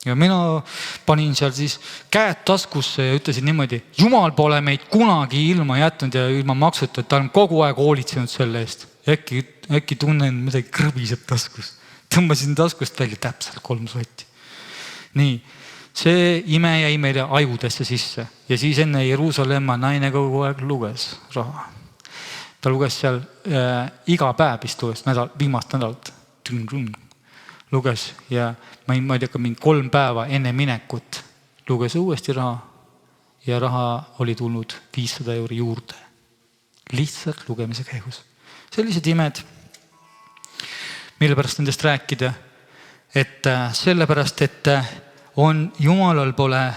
Ja mina panin seal siis käed taskusse ja ütlesin niimoodi, Jumal pole meid kunagi ilma jätnud ja ilma maksuta, et ta on kogu aeg hoolitsenud selle eest. Äkki tunnen midagi krõbiseb taskus. Tõmbasin taskust välja täpselt 3 sotti. Nii, see ime jäi meile ajudesse sisse ja siis enne Jeruusalemma naine kogu aeg luges raha. Ta luges seal iga päev vist luges viimast nädalat. Luges ja ma ei tea, mingi 3 päeva enne minekut luges uuesti raha ja raha oli tulnud 500 € juurde. Lihtsalt lugemise käigus. Sellised imed, mille pärast nendest rääkida, et sellepärast, et on Jumalal pole,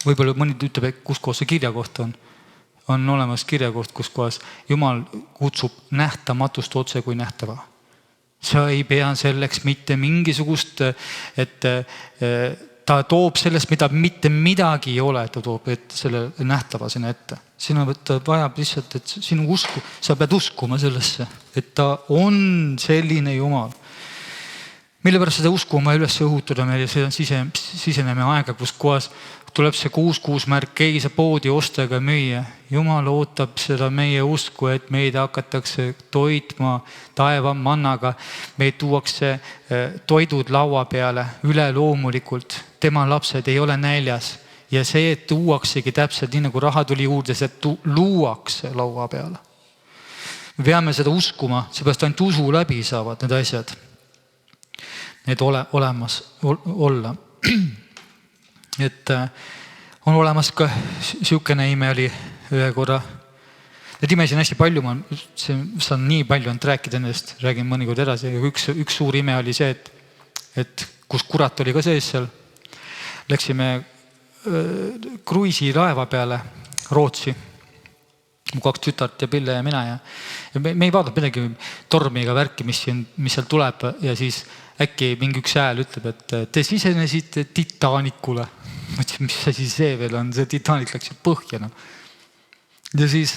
võib-olla mõni ütleb, et kus koos see kirjakoht on olemas kirjakoht, kus kohas Jumal kutsub nähtamatust otse kui nähtava. Sa ei pea selleks mitte mingisugust, et ta toob sellest, mida mitte midagi ei ole, ta toob selle nähtava sinna ette. Sina vajab lihtsalt, et sinu usku, sa pead uskuma sellesse, et ta on selline Jumal. Mille pärast seda usku on vaja üles õhutada meil ja see on siseneme aega, kus kohas tuleb see 6 märk, ei saa poodi osta ega müüa. Jumal ootab seda meie usku, et meid hakatakse toitma taeva mannaga. Meid tuuakse toidud laua peale üle loomulikult. Tema lapsed ei ole näljas. Ja see tuuaksegi täpselt nii nagu raha tuli juurde, see luuakse laua peale. Me peame seda uskuma, seepärast ainult usu läbi saavad need asjad. Need olemas olla. Et on olemas ka siukene ime oli ühe korra. Need imesid on hästi palju, ma saan nii palju rääkida nendest, räägin mõnikord edasi. Üks suur ime oli see, et kus kurat oli ka sees seal. Läksime kruiisi laeva peale Rootsi. Mu 2 tütart ja Pille ja mina. Ja me ei vaadanud midagi tormiga värki, mis seal tuleb. Ja siis äkki mingi üks hääl ütleb, et te sisenesite Titanicule. Mõtlesin, mis asi see veel on, see Titanic läks põhja. Ja siis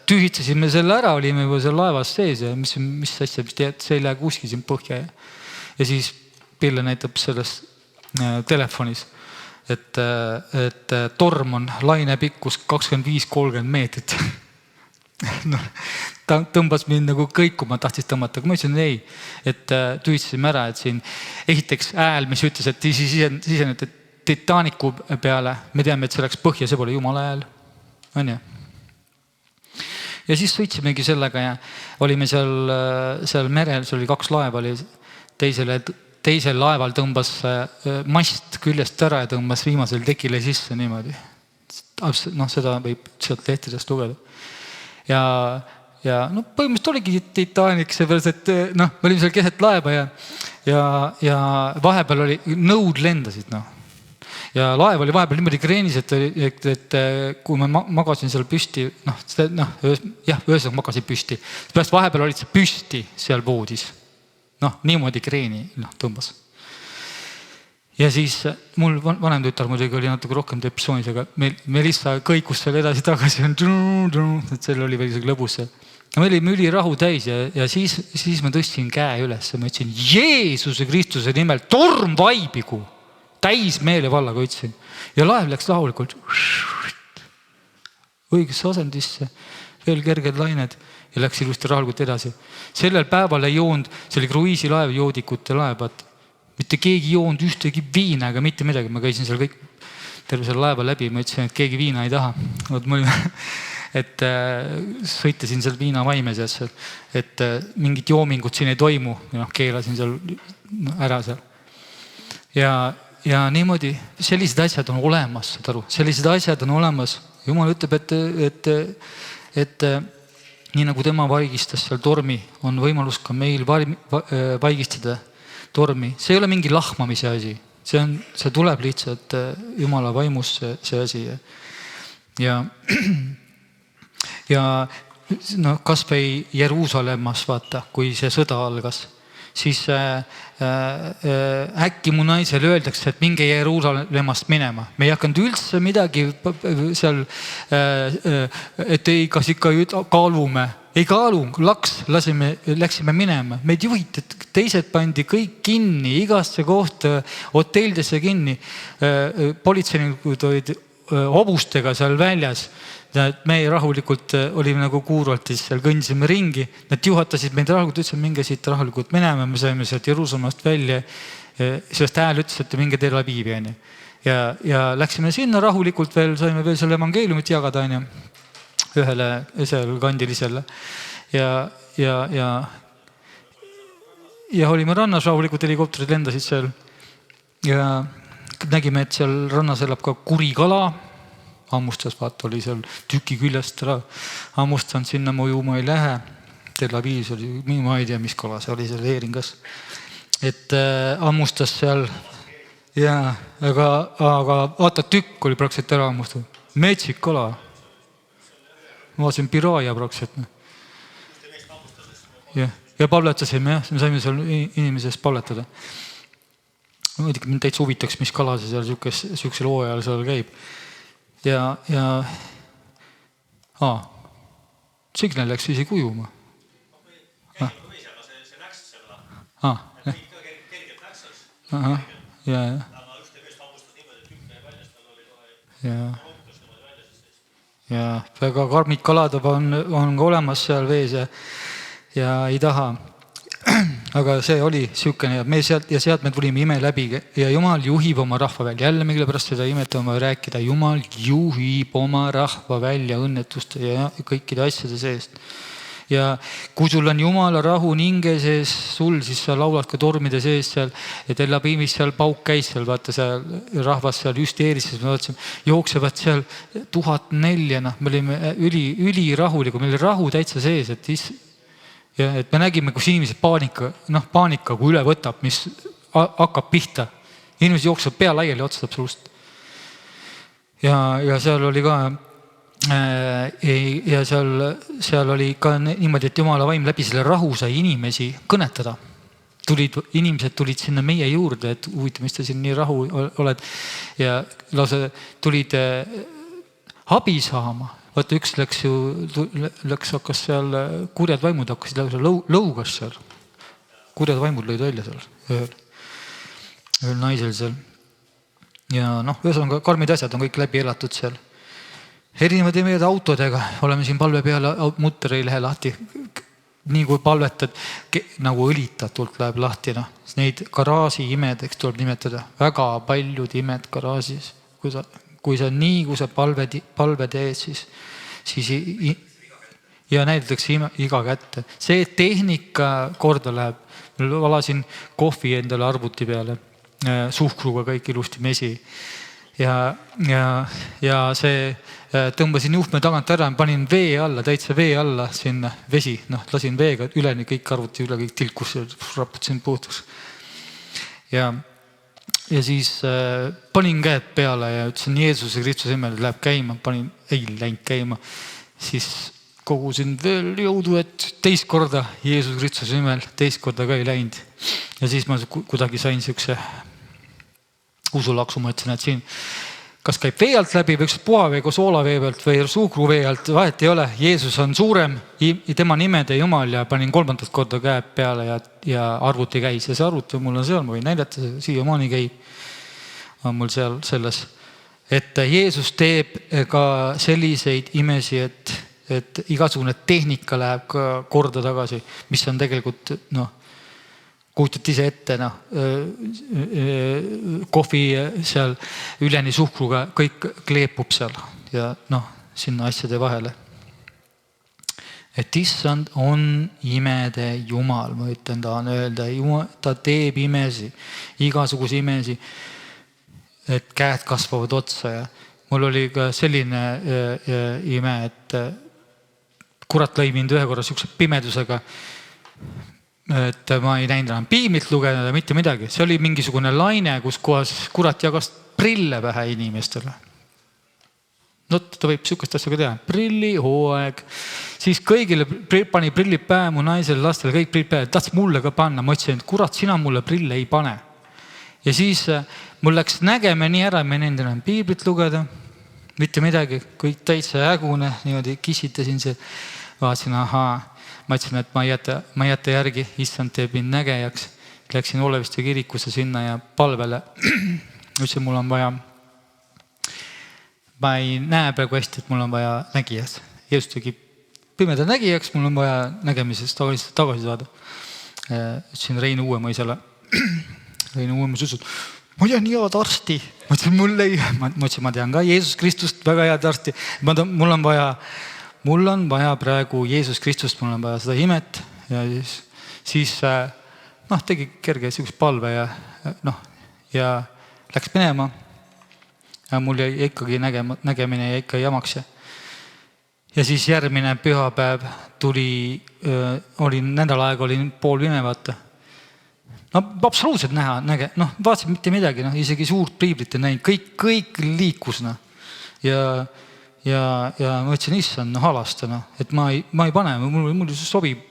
tühitsesime selle ära, olime juba seal laevas sees ja mis asja, see ei lähe kuskil siin põhja. Ja siis Pille näitab selles telefonis, et torm on laine pikkus 25-30 meetrit. Ta tõmbas mind nagu kõikuma, tahtis tõmmata, aga ma ütlesin ei, et tühitsesime ära, et siin esiteks hääl, mis ütles, et sisenete Titanicu peale, me teame, et see läks põhja, see pole Jumala hääl. On ju? Ja siis sõitsimegi sellega ja olime seal merel, see oli 2 laeva, oli teisel laeval tõmbas mast küljest ära ja tõmbas viimasel tekile sisse niimoodi. Seda võib sealt lehtedest lugeda. Ja põhimõtteliselt oligi Titanic, seepärast, et me olime seal keset laeva ja vahepeal oli nõud lendasid. Ja laev oli vahepeal niimoodi kreenis, et kui ma magasin seal püsti, ühesõnaga magasin püsti. Pärast vahepeal olid see püsti seal voodis. Niimoodi kreeni tõmbas. Ja siis mul vanem tütar muidugi oli natuke rohkem depressioonis, aga Melissa kõikus seal edasi tagasi, et seal oli veel lõbus. ja me olime ülirahu täis ja siis ma tõstsin käe üles ja ma ütlesin Jeesuse Kristuse nimel torm vaibigu. Täis meelevallaga ütlesin. Ja laev läks rahulikult õigesse asendisse, veel kerged lained ja läks ilusti rahulikult edasi. Sellel päeval ei joonud, see oli kruiisilaev, joodikute laev, mitte keegi joonud ühtegi viina ega mitte midagi. Ma käisin seal kõik terve selle laeva läbi, ma ütlesin, et keegi viina ei taha. Et sõitasin seal viina vaimes, et mingit joomingut siin ei toimu, keelasin seal ära seal. Ja niimoodi, sellised asjad on olemas, saad aru, sellised asjad on olemas. Jumal ütleb, et nii nagu tema vaigistas seal tormi, on võimalus ka meil vaigistada tormi. See ei ole mingi lahmamise asi. See tuleb lihtsalt Jumala vaimust see asi. Ja kas või Jeruusalemmas vaata, kui see sõda algas, siis äkki mu naisele öeldakse, et minge Jeruusalemmast minema. Me ei hakanud üldse midagi seal, et ei, kas ikka kaalume. Ei kaalu, läksime minema. Meid juhiti, teised pandi kõik kinni, igasse kohta, hotellidesse kinni. Politseinikud olid hobustega seal väljas. Me rahulikult olime nagu kuuraltis, seal kõndisime ringi. Nad juhatasid meid rahulikult, ütlesid, minge siit rahulikult minema. Me saime sealt Jeruusalemast välja. Sellest hääl ütles, et minge Tel Avivi. Ja läksime sinna rahulikult veel, saime veel selle evangeeliumit jagada. Ühele seal kandilisele ja olime rannas rahulikult, helikopterid lendasid seal ja nägime, et seal rannas elab ka kuri kala. Hammustas, vaata, oli seal tüki küljest ära hammustanud, sinna mõju ma ei lähe. Tel Avivis oli, ma ei tea, mis kala see oli seal Eeringas. Et hammustas seal ja, aga vaata, tükk oli praktiliselt ära hammustatud. Metsik kala. Ma vaatasin piraaja praktiliselt. Ja palvetasime, jah. Me saime seal inimesest palvetada. Muidugi mind täitsa huvitaks, mis kala see seal sihukesel hooajal seal käib. Ja signal läks isi kujuma. See läks seda. Kergelt läks. Ja. Aga just tegemist hammustad niimoodi, et tükk näeb väljast, tal oli kohe ja väga karmid kalad on olemas seal vees ja ei taha. Aga see oli sihukene ja sealt me tulime ime läbi ja Jumal juhib oma rahva välja. Jälle mille pärast seda imetama rääkida. Jumal juhib oma rahva välja õnnetuste ja kõikide asjade seest. Ja kui sul on Jumala rahu hinge sees sul, siis sa laulad ka tormide sees seal, et Tel Avivis seal pauk käis seal, vaata seal rahvas seal hüsteeris, siis me vaatasin, jooksevad seal 1004, me olime üli rahulikud, meil oli rahu täitsa sees, et me nägime, kus inimesed paanika, kui üle võtab, mis hakkab pihta. Inimesed jooksevad pea laiali, otsustab sulust. Ja seal oli ka ja seal oli ka niimoodi, et Jumala vaim läbi selle rahu sai inimesi kõnetada. Inimesed tulid sinna meie juurde, et huvitav, mis te siin nii rahu oled. Ja lausa tulid abi saama. Vaata, üks hakkas seal, kurjad vaimud hakkasid lõugas seal. Kurjad vaimud lõid välja seal, ühel naisel seal. Ja ühesõnaga karmid asjad on kõik läbi elatud seal. Erinevad imed autodega, oleme siin palve peale, mutter ei lähe lahti. Nii kui palvetad, nagu õlitatult läheb lahti. Neid garaaži imedeks tuleb nimetada. Väga paljud imed garaažis. Kui sa palve teed, siis ja näidatakse iga kätte. See tehnika korda läheb. Valasin kohvi endale arvuti peale, suhkruga kõik ilusti mesi. Ja see tõmbasin juhtme tagant ära, panin vee alla, täitsa vee alla sinna vesi, lasin veega üleni, kõik arvuti üle, kõik tilkus ja raputasin puhtuks. Ja siis panin käed peale ja ütlesin Jeesuse Kristuse nimel, läheb käima, ei läinud käima. Siis kogusin veel jõudu, et teist korda Jeesuse Kristuse nimel, teist korda ka ei läinud. Ja siis ma kuidagi sain sihukese usulaksu, ma ütlesin, et siin kas käib vee alt läbi või üks puhavee koos voolavee pealt või suhkruvee alt, vahet ei ole. Jeesus on suurem, tema nimede Jumal ja panin 3. korda käe peale ja arvuti käis. Ja see arvuti mul on seal, ma võin näidata, siiamaani käib. On mul seal selles. Et Jeesus teeb ka selliseid imesi, et igasugune tehnika läheb ka korda tagasi, mis on tegelikult, kujutad ise ette, kohvi seal üleni suhkruga, kõik kleepub seal ja sinna asjade vahele. Et issand on imede Jumal, ma ütlen, tahan öelda, ta teeb imesi, igasuguse imesi, et käed kasvavad otsa ja mul oli ka selline ime, et kurat lõi mind ühe korra siukse pimedusega, et ma ei näinud enam piimlit lugeda, mitte midagi. See oli mingisugune laine, kus kohas kurat jagas prille pähe inimestele. Ta võib siukest asja ka teha. Prilli, hooaeg. Siis kõigile pani prillid pähe, mu naisele, lastele, kõik prillid pähe. Tahtis mulle ka panna. Ma ütlesin, et kurat, sina mulle prille ei pane. Ja siis mul läks nägeme nii ära, ma ei näinud enam piiblit lugeda. Mitte midagi, kõik täitsa ägune, niimoodi kisitasin see. Vaatasin, ma ütlesin, et ma ei jäta järgi, issand teeb mind nägejaks. Läksin Oleviste kirikusse sinna ja palvele. Ütlesin, mul on vaja, ma ei näe praegu hästi, et mul on vaja nägijas. Jeesus tegi pimeda nägijaks, mul on vaja nägemisest tagasi saada. Ütlesin Rein Uuemõisale. Rein Uuemõis ütles, ma tean head arsti. Ma ütlesin, ma tean ka Jeesus Kristust, väga head arsti. Mul on vaja praegu Jeesus Kristust, mul on vaja seda imet. Ja siis tegi kerge siukse palve ja läks minema. Ja mul jäi ikkagi nägemine ja ikka jamaks. Ja siis järgmine pühapäev tuli, nädal aega oli pool pime, vaata. Absoluutselt näha, vaatasin mitte midagi, isegi suurt piiblit ei näinud, kõik liikus. Ja ma ütlesin, issand, halasta, et ma ei pane, mul sobib,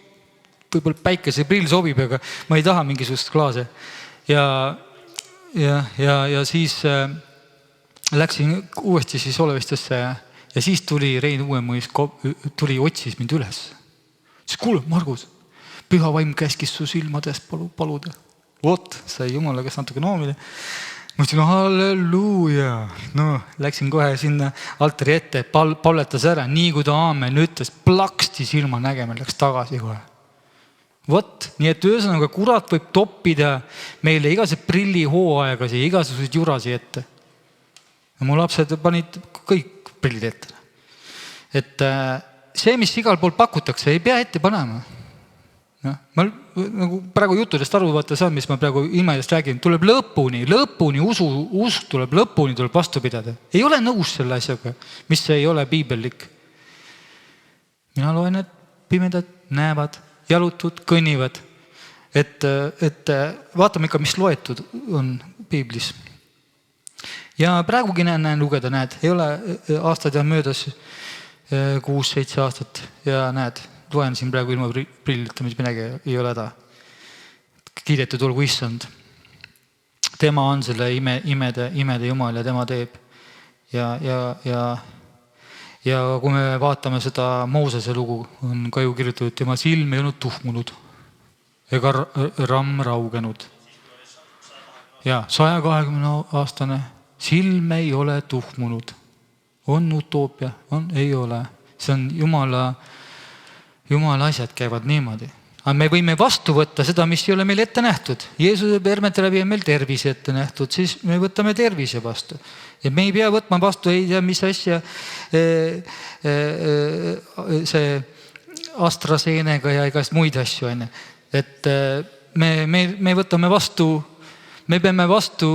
võib-olla päikese prill sobib, aga ma ei taha mingisugust klaase. Ja siis läksin uuesti siis Olevistesse ja siis tuli Rein Uuemõis, otsis mind üles. Siis kuule, Margus, püha vaim käskis su silmades paluda. Sai Jumala, kes natuke noomile. Ma ütlesin, halleluuja. Läksin kohe sinna altari ette, palletas ära, nii kui ta aamen ütles, plaksti silma nägema, läks tagasi kohe. Nii et ühesõnaga kurat võib toppida meile igased prilli hooaegasi, igasuguseid jurasi ette. Ja mu lapsed panid kõik prillid ette. Et see, mis igal pool pakutakse, ei pea ette panema. Ma praegu juttudest aru vaata saan, mis ma praegu ilmaidest räägin, tuleb lõpuni, usk tuleb lõpuni, tuleb vastu pidada. Ei ole nõus selle asjaga, mis ei ole piibellik. Mina loen, et pimedad näevad, jalutud, kõnnivad. Et vaatame ikka, mis loetud on piiblis. Ja praegugi näen lugeda, näed, ei ole aastad ja möödas 6-7 aastat ja näed, loen siin praegu ilma prillita, mis midagi ei ole ta. Kiidetud olgu issand. Tema on selle imede Jumal ja tema teeb. Ja kui me vaatame seda Moosese lugu, on ka ju kirjutatud, tema silm ei olnud tuhmunud ega ramm raugenud. Ja 120-aastane silm ei ole tuhmunud. On utoopia, ei ole. See on Jumala asjad käivad niimoodi. Aga me võime vastu võtta seda, mis ei ole meil ette nähtud. Jeesuse permete läbi on meil tervise ette nähtud, siis me võtame tervise vastu. Ja me ei pea võtma vastu, ei tea, mis asja see AstraZeneca ja igast muid asju. Et me võtame vastu, me peame vastu,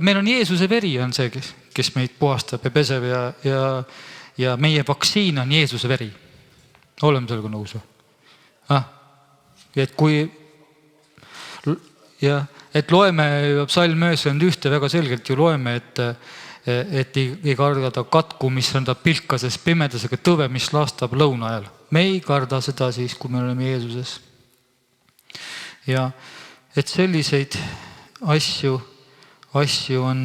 meil on Jeesuse veri on see, kes meid puhastab ja peseb ja meie vaktsiin on Jeesuse veri. Oleme sellega nõus või? Et loeme psalm 91 väga selgelt ju loeme, et ei kardada katku, mis rõndab pilkases pimedasega tõve, mis lastab lõuna ajal. Me ei karda seda siis, kui me oleme Jeesuses. Ja et selliseid asju on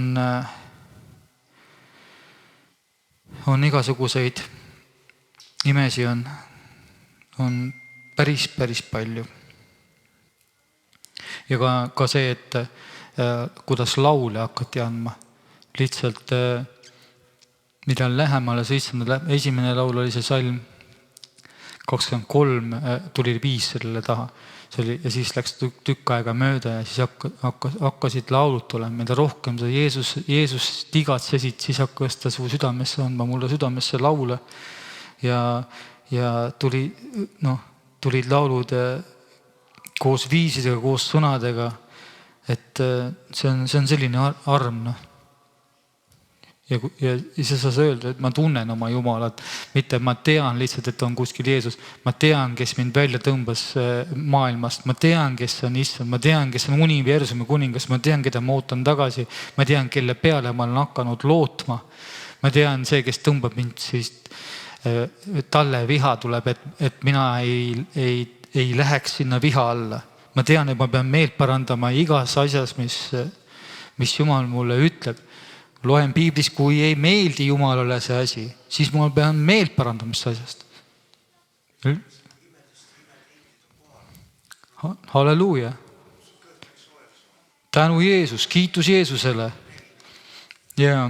on igasuguseid imesi on päris palju. Ja ka see, et kuidas laule hakati andma. Lihtsalt, mida lähemale sa issand, esimene laul oli see salm 23, tuli 5 sellele taha. Ja siis läks tükk aega mööda ja siis hakkasid laulud tulema. Mida rohkem sa Jeesus igatsesid, siis hakkas ta su südamesse andma mulle südamesse laule. Ja tulid laulud koos viisidega, koos sõnadega, et see on selline arm. Ja siis sa öelda, et ma tunnen oma Jumalat, mitte ma tean lihtsalt, et on kuskil Jeesus. Ma tean, kes mind välja tõmbas maailmast. Ma tean, kes on issand. Ma tean, kes on universumi kuningas. Ma tean, keda ma ootan tagasi. Ma tean, kelle peale ma olen hakanud lootma. Ma tean see, kes tõmbab mind siis talle viha tuleb, et mina ei läheks sinna viha alla. Ma tean, et ma pean meelt parandama igas asjas, mis Jumal mulle ütleb. Loen piiblis, kui ei meeldi Jumalale see asi, siis ma pean meelt parandamist asjast. Halleluuja. Tänu Jeesus, kiitus Jeesusele. Ja.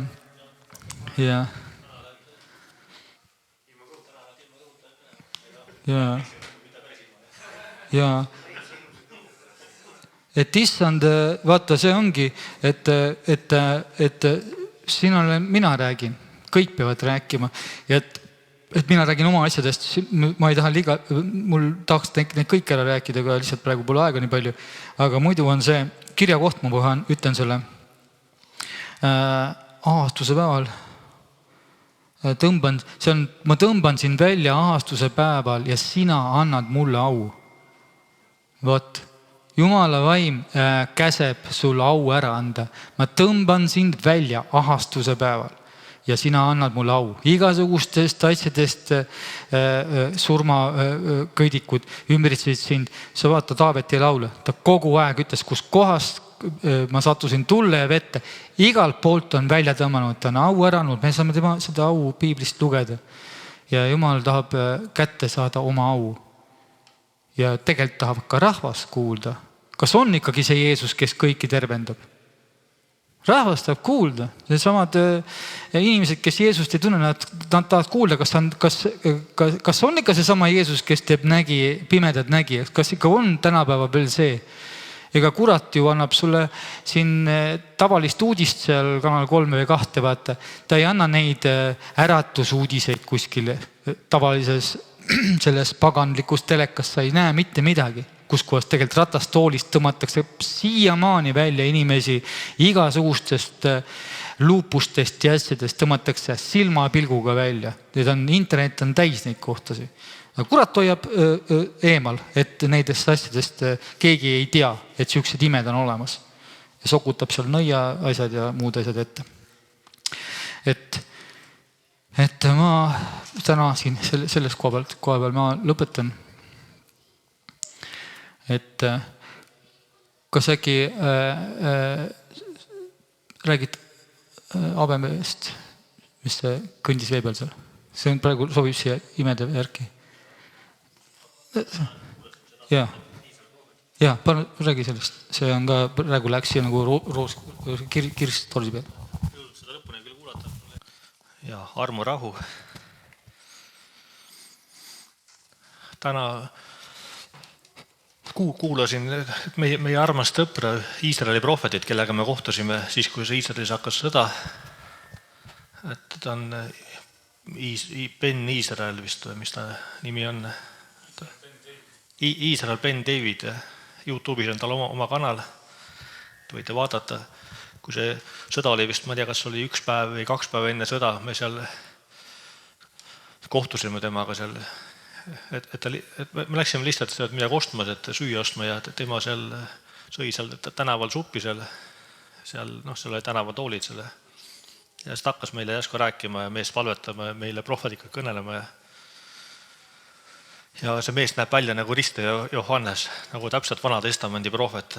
Et issand, vaata, see ongi, et siin olen, mina räägin, kõik peavad rääkima ja et mina räägin oma asjadest, ma ei taha mul tahaks neid kõik ära rääkida, aga lihtsalt praegu pole aega nii palju, aga muidu on see kirjakoht, ma ütlen selle ahastuse päeval ma tõmban sind välja ahastuse päeval ja sina annad mulle au. Vot, Jumala vaim käseb sul au ära anda. Ma tõmban sind välja ahastuse päeval ja sina annad mulle au. Igasugustest asjadest surmakõidikud ümbritsesid sind. Sa vaata Taaveti laule. Ta kogu aeg ütles, kus kohast ma sattusin tulle ja vette. Igalt poolt on välja tõmmanud, ta on au ära andnud. Me saame tema seda au piiblist lugeda. Ja Jumal tahab kätte saada oma au. Ja tegelikult tahab ka rahvas kuulda. Kas on ikkagi see Jeesus, kes kõiki tervendab? Rahvas tahab kuulda. Samad inimesed, kes Jeesust ei tunne, nad tahavad kuulda, kas on ikka see sama Jeesus, kes teeb pimedad nägi. Kas ikka on tänapäeva veel see? Ega kurat ju annab sulle siin tavalist uudist seal kanal 3 või 2, vaata. Ta ei anna neid äratusuudiseid kuskil tavalises selles paganlikus telekas sa ei näe mitte midagi, kus kohas tegelikult ratastoolist tõmmatakse siiamaani välja inimesi igasugustest luupustest ja asjadest tõmmatakse silmapilguga välja. Internet on täis neid kohtasi. Kurat hoiab eemal, et neidest asjadest keegi ei tea, et siuksed imed on olemas. Ja sokutab seal nõia asjad ja muud asjad ette. Et ma täna siin selles koha peal ma lõpetan. Et kas äkki räägid Abemeest, mis see kõndis vee peal seal? See on praegu sobib siia imede järgi. Ja, räägi sellest. See on ka praegu läks siia nagu kirst torsi peal. Seda lõpuni küll kuulata. Ja armu rahu. Täna kuulasin meie armast sõpra Iisraeli prohvetit, kellega me kohtusime siis, kui see Iisraelis hakkas sõda. Et ta on Ben Israel vist, mis ta nimi on. Israel Ben David. YouTube'is on tal oma kanal. Te võite vaadata. Kui see sõda oli vist, ma ei tea, kas oli 1 päev või 2 päeva enne sõda, me seal kohtusime temaga seal. Et me läksime lihtsalt midagi ostmas, et süüa ostma ja tema seal sõi seal tänaval suppi seal oli tänavatoolid selle. Ja siis ta hakkas meile järsku rääkima ja meest palvetama ja meile prohvetiga kõnelema. Ja see mees näeb välja nagu Riste Johannes, nagu täpselt Vana Testamendi prohvet.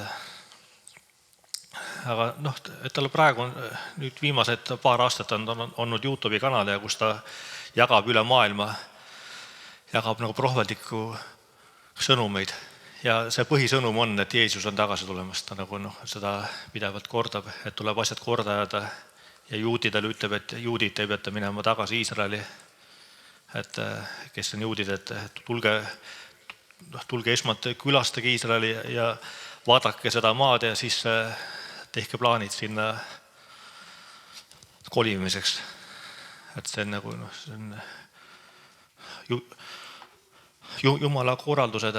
aga noh, et tal praegu on nüüd viimased paar aastat on olnud YouTube'i kanal ja kus ta jagab üle maailma, jagab nagu prohvetlikku sõnumeid. Ja see põhisõnum on, et Jeesus on tagasi tulemas, ta nagu seda pidevalt kordab, et tuleb asjad korda ajada ja juudidele ütleb, et juudid te peate minema tagasi Iisraeli, et kes on juudid, et tulge esmalt külastage Iisraeli ja vaadake seda maad ja siis tehke plaanid sinna kolimiseks. Et see on nagu see on Jumala korraldused.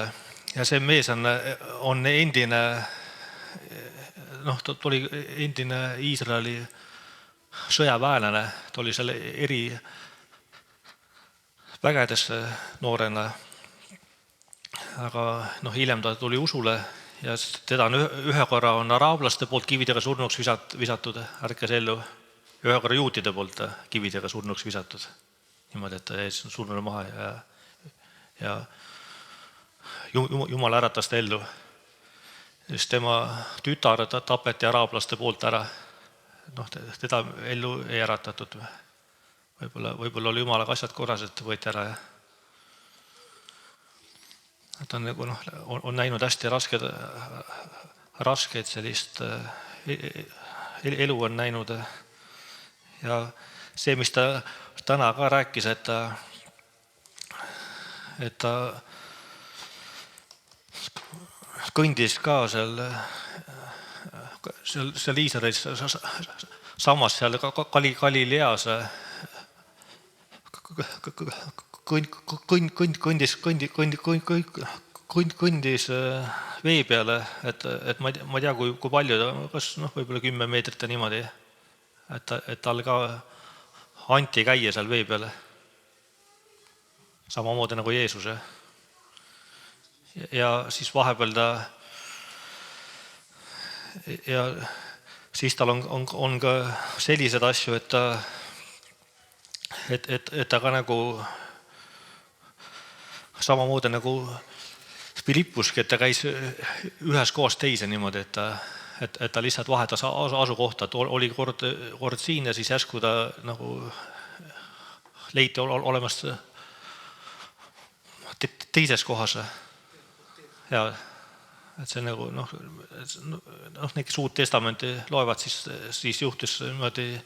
Ja see mees on endine, ta oli endine Iisraeli sõjaväelane, ta oli seal eri vägedes noorena, aga hiljem ta tuli usule ja teda on ühe korra on araablaste poolt kividega surnuks visatud, ärkes ellu, ühe korra juutide poolt kividega surnuks visatud, niimoodi, et ta jäi surnule maha ja Jumal äratas ta ellu. Just tema tütar tapeti araablaste poolt ära. Teda ellu ei äratatud. Võib-olla oli Jumalaga asjad korras, et võeti ära. Ta on näinud hästi raskeid sellist elu on näinud. Ja see, mis ta täna ka rääkis, et ta kõndis ka seal Iisraelis, samas seal Galileas kõndis vee peale, et ma ei tea, kui palju ta, kas võib-olla 10 meetrit ja niimoodi, et tal ka anti käia seal vee peale. Samamoodi nagu Jeesus. Ja siis vahepeal ja siis tal on ka sellised asju, et ta ka nagu samamoodi nagu Filippuski, et ta käis ühes kohas teise niimoodi, et ta lihtsalt vahetas asukohta, et oli kord siin ja siis järsku ta nagu leiti olemas teises kohas. Ja et see nagu need, kes Uut Testamenti loevad, siis juhtus niimoodi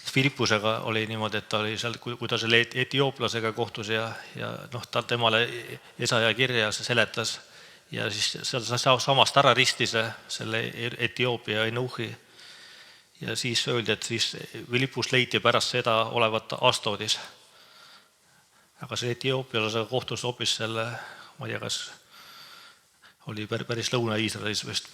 Filippusega oli niimoodi, et ta oli seal, kui ta selle etiooplasega kohtus ja ta temale Jesaja kirja seletas ja siis seal samast ära ristis selle Etioopia Enuhi ja siis öeldi, et siis Filippus leiti pärast seda olevat Astodis. Aga see etiooplasega kohtus hoopis selle, ma ei tea, kas oli päris Lõuna-Iisraelis vist.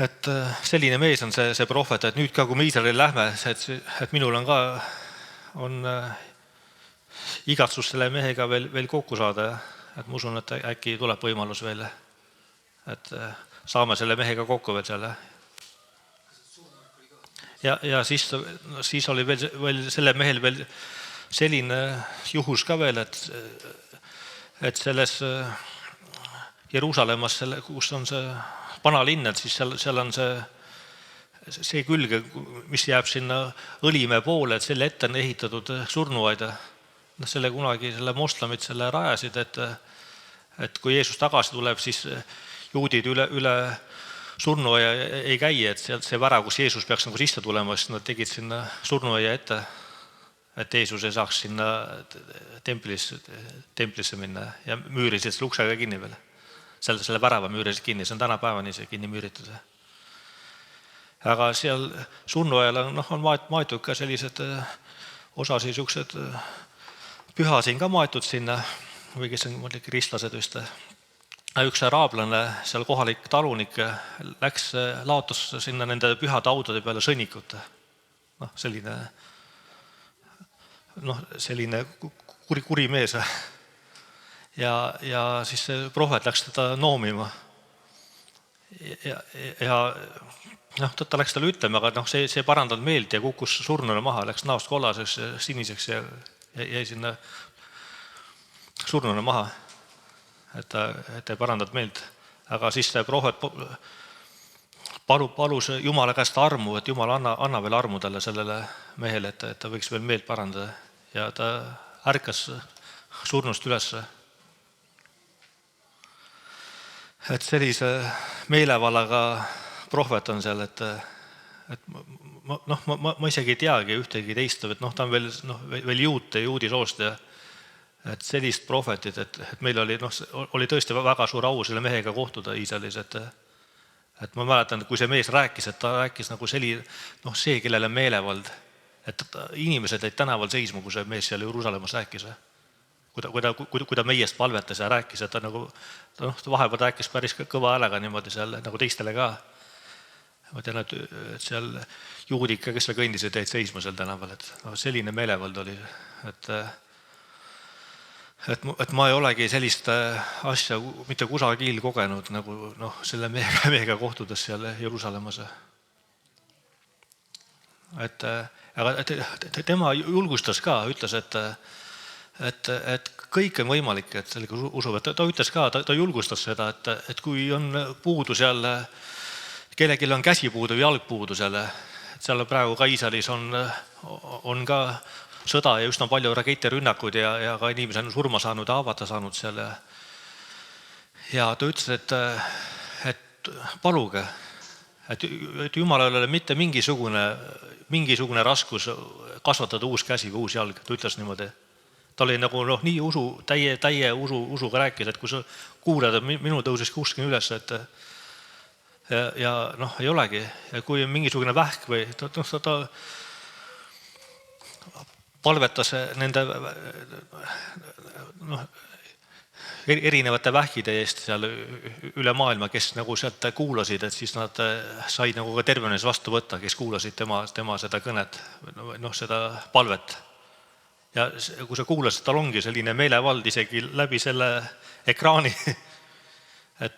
Et selline mees on see prohvet, et nüüd ka kui me Iisraeli lähme, et minul on ka igatsus selle mehega veel kokku saada, et ma usun, et äkki tuleb võimalus veel, et saame selle mehega kokku veel seal. Ja siis oli veel selle mehel veel selline juhus ka veel, et selles Jeruusalemmas, kus on see vanalinn, et siis seal on see külge, mis jääb sinna Õlimäe poole, et selle ette on ehitatud surnuaida. Selle kunagi selle moslemid selle rajasid, et kui Jeesus tagasi tuleb, siis juudid üle surnuaia ei käi, et see värav, kus Jeesus peaks nagu sisse tulema, siis nad tegid sinna surnuaia ette, et Jeesus ei saaks sinna templisse minna ja müürisid selle uksega kinni veel. Selle värava müürisid kinni, see on tänapäevani see kinni müüritud. Aga seal surnuajal on maetud ka sellised osasi siuksed pühasin ka maetud sinna, või kes on kristlased vist. Üks araablane, seal kohalik talunik, läks laotus sinna nende pühade autode peale sõnnikut. Selline kuri mees. Ja siis see prohvet läks teda noomima. Ja ta läks talle ütlema, aga see parandanud meelt ja kukkus surnule maha, läks naost kollaseks, siniseks ja jäi sinna surnule maha. Et ei parandanud meelt. Aga siis see prohvet palus Jumala käest armu, et Jumal anna veel armu talle sellele mehele, et ta võiks veel meelt parandada. Ja ta ärkas surnust ülesse. Et sellise meelevallaga prohvet on seal, et ma isegi ei teagi ühtegi teist, et ta on veel juudi soost ja et sellist prohvetit, et meil oli tõesti väga suur au selle mehega kohtuda Iisraelis, et ma mäletan, kui see mees rääkis, et ta rääkis nagu see, kellele meelevald, et inimesed jäid tänaval seisma, kui see mees seal Jeruusalemmas rääkis. Kui ta meiest palvetas ja rääkis, et ta vahepeal rääkis päris kõva häälega niimoodi seal nagu teistele ka. Ma tean, et seal juudid, kes veel kõndisid, jäid seisma seal tänaval, et selline meelevald oli, et ma ei olegi sellist asja mitte kusagil kogenud nagu selle mehega kohtudes seal Jeruusalemmas. Aga tema julgustas ka, ütles, et kõik on võimalik, et sellega usub, et ta ütles ka, ta julgustas seda, et kui on puudu seal, kellelgi on käsi puudu, jalg puudu seal praegu ka Iisraelis on ka sõda ja üsna palju raketirünnakuid ja ka inimesed on surma saanud ja haavata saanud seal. Ja ta ütles, et paluge, et Jumalal ei ole mitte mingisugune raskus kasvatada uus käsi või uus jalg, ta ütles niimoodi. Ta oli nagu nii täie usuga rääkis, et kui sa kuulad, et minu tõusis kuskil üles, et ja ei olegi, ja kui on mingisugune vähk või ta palvetas nende erinevate vähkide eest seal üle maailma, kes nagu sealt kuulasid, et siis nad said nagu ka tervenes vastu võtta, kes kuulasid tema seda kõnet, seda palvet. Ja kui sa kuulasid, tal ongi selline meelevald isegi läbi selle ekraani, et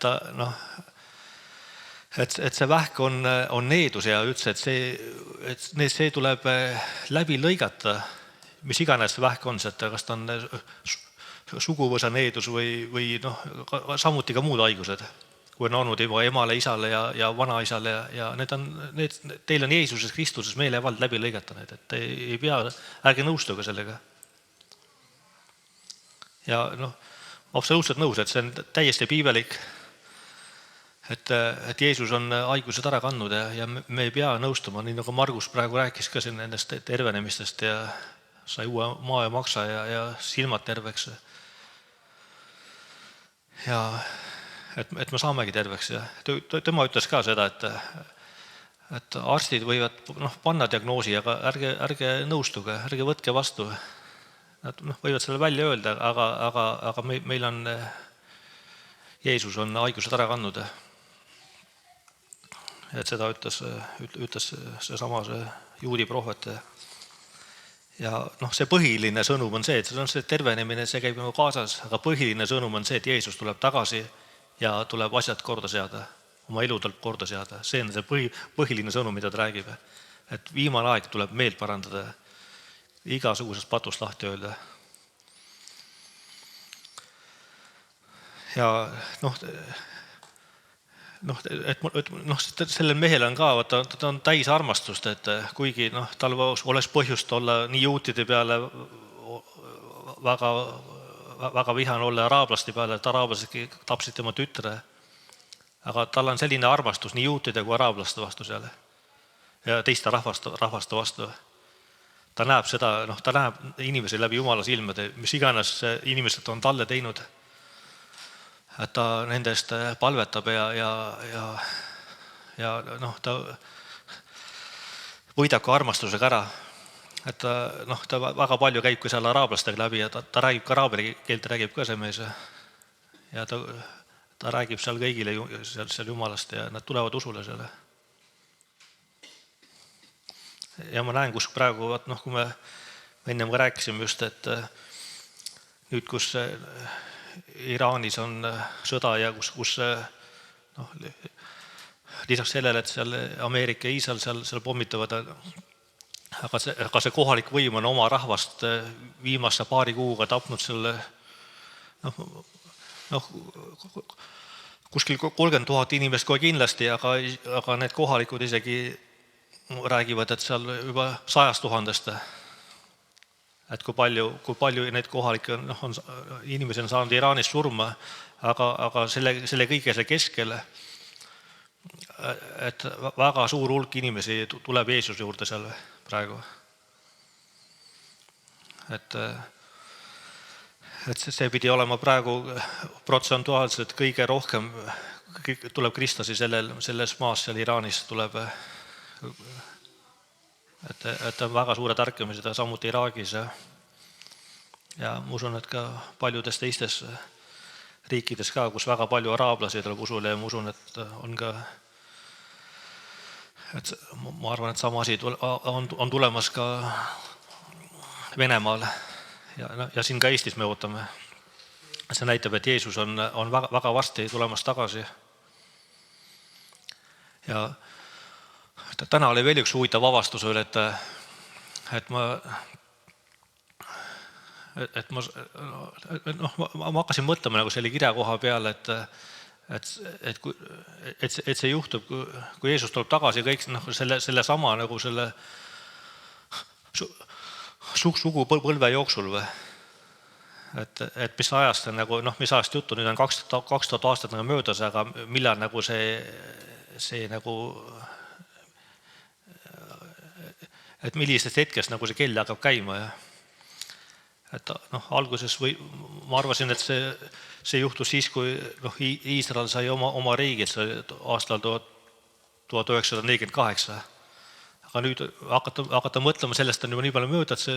see vähk on needus ja ütles, et see tuleb läbi lõigata, mis iganes see vähk on, kas ta on suguvõsa needus või samuti ka muud haigused, kui on olnud juba emale, isale ja vanaisale ja teil on Jeesuses Kristuses meelevald läbi lõigata need, et ei pea, ärge nõustuge sellega. Ja absoluutselt nõus, et see on täiesti piibelik, et Jeesus on haigused ära kandnud ja me ei pea nõustuma, nii nagu Margus praegu rääkis ka siin nendest tervenemistest ja sai uue maa ja maksa ja silmad terveks. Ja et me saamegi terveks ja tema ütles ka seda, et arstid võivad panna diagnoosi, aga ärge nõustuge, ärge võtke vastu. Nad võivad selle välja öelda, aga meil on, Jeesus on haigused ära kandnud. Et seda ütles seesama juudi prohvet. Ja see põhiline sõnum on see, et see tervenemine, see käib nagu kaasas, aga põhiline sõnum on see, et Jeesus tuleb tagasi ja tuleb asjad korda seada, oma elu tuleb korda seada. See on see põhiline sõnum, mida ta räägib. Et viimane aeg tuleb meelt parandada, igasugusest patust lahti öelda. Ja sellel mehel on ka, ta on täis armastust, et kuigi tal oleks põhjust olla nii juutide peale väga vihane olla araablaste peale, et araablased tapsid tema tütre, aga tal on selline armastus nii juutide kui araablaste vastu seal ja teiste rahvaste vastu. Ta näeb seda, ta näeb inimesi läbi Jumala silmade, mis iganes inimesed on talle teinud, et ta nendest palvetab ja ta võidab ka armastusega ära. Et ta väga palju käib ka seal araablastega läbi ja ta räägib ka araabia keelt, räägib ka see mees. Ja ta räägib seal kõigile seal Jumalast ja nad tulevad usule selle. Ja ma näen, kus praegu, kui me ennem ka rääkisime just, et nüüd, kus Iraanis on sõda ja kus lisaks sellele, et seal Ameerika ja Iisrael seal pommitavad, aga see kohalik võim on oma rahvast viimase paari kuuga tapnud selle kuskil 30 000 inimest kohe kindlasti, aga need kohalikud isegi räägivad, et seal juba 100 000. Et kui palju neid kohalikke inimesi on saanud Iraanis surma, aga selle kõige see keskel, et väga suur hulk inimesi tuleb Jeesuse juurde seal praegu. Et see pidi olema praegu protsentuaalselt kõige rohkem tuleb kristlasi selles maas seal Iraanis tuleb, et on väga suured ärkamised ja samuti Iraagis ja ma usun, et ka paljudes teistes riikides ka, kus väga palju araablasi tuleb usule ja ma usun, et on ka, et ma arvan, et sama asi on tulemas ka Venemaal ja siin ka Eestis me ootame. See näitab, et Jeesus on väga varsti tulemas tagasi. Ja täna oli veel üks huvitav avastus veel, et ma hakkasin mõtlema nagu selle kirja koha peale, et see juhtub, kui Jeesus tuleb tagasi kõik selle sama nagu selle sugupõlve jooksul või. Et mis ajast on nagu, mis ajast juttu, nüüd on 2000 aastat nagu möödas, aga millal nagu see nagu, et millisest hetkest nagu see kell hakkab käima ja et alguses ma arvasin, et see juhtus siis, kui Iisrael sai oma riigid aastal 1948. Aga nüüd hakata mõtlema, sellest on juba nii palju mööda, et see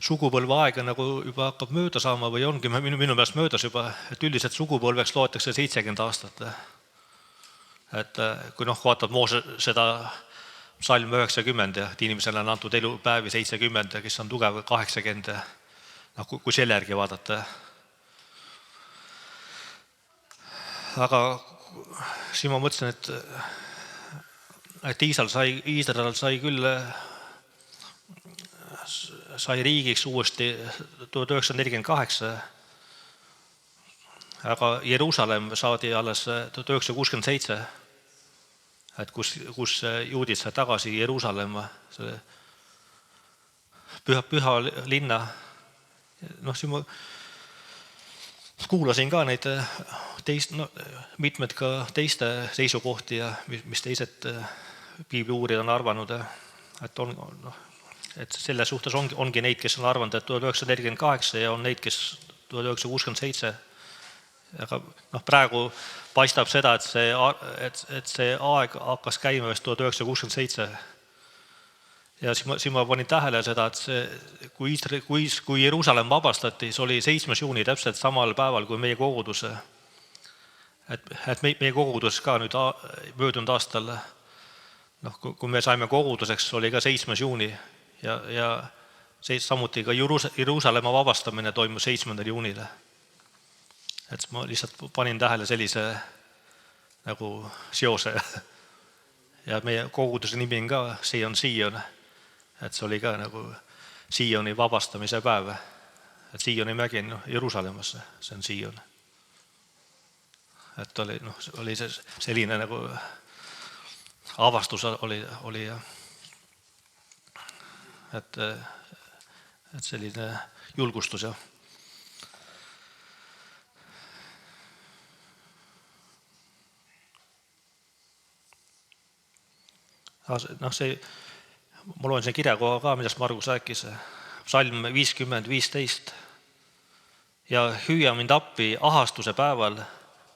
sugupõlve aega nagu juba hakkab mööda saama või ongi minu meelest möödas juba, et üldiselt sugupõlveks loetakse 70 aastat. Et kui vaatad Moose seda psalm 90 ja et inimesele on antud elupäevi 70 ja kes on tugev 80, kui selle järgi vaadata. Aga siin ma mõtlesin, et Iisrael sai küll sai riigiks uuesti 1948, aga Jeruusalemm saadi alles 1967, et kus juudid sai tagasi Jeruusalemma, püha linna. Siin ma kuulasin ka neid mitmed ka teiste seisukohti ja mis teised piibliuurijad on arvanud, et selle suhtes ongi neid, kes on arvanud, et 1948 ja on neid, kes 1967. Aga praegu paistab seda, et see aeg hakkas käima vist 1967. Ja siin ma panin tähele seda, et kui Jeruusalemm vabastati, see oli 7. juuni täpselt samal päeval kui meie kogudus. Et meie kogudus ka nüüd möödunud aastal, kui me saime koguduseks, oli ka 7. juuni ja samuti ka Jeruusalemma vabastamine toimus 7. juunil. Et ma lihtsalt panin tähele sellise nagu seose. Ja meie koguduse nimi on ka Sion. Et see oli ka nagu Sioni vabastamise päev. Et Sioni mägi on Jeruusalemmas, see on Sion. Et oli selline nagu avastus oli ja et selline julgustus ja ma loen see kirjakoha ka, millest Margus rääkis, psalm 50:15. Ja hüüa mind appi ahastuse päeval,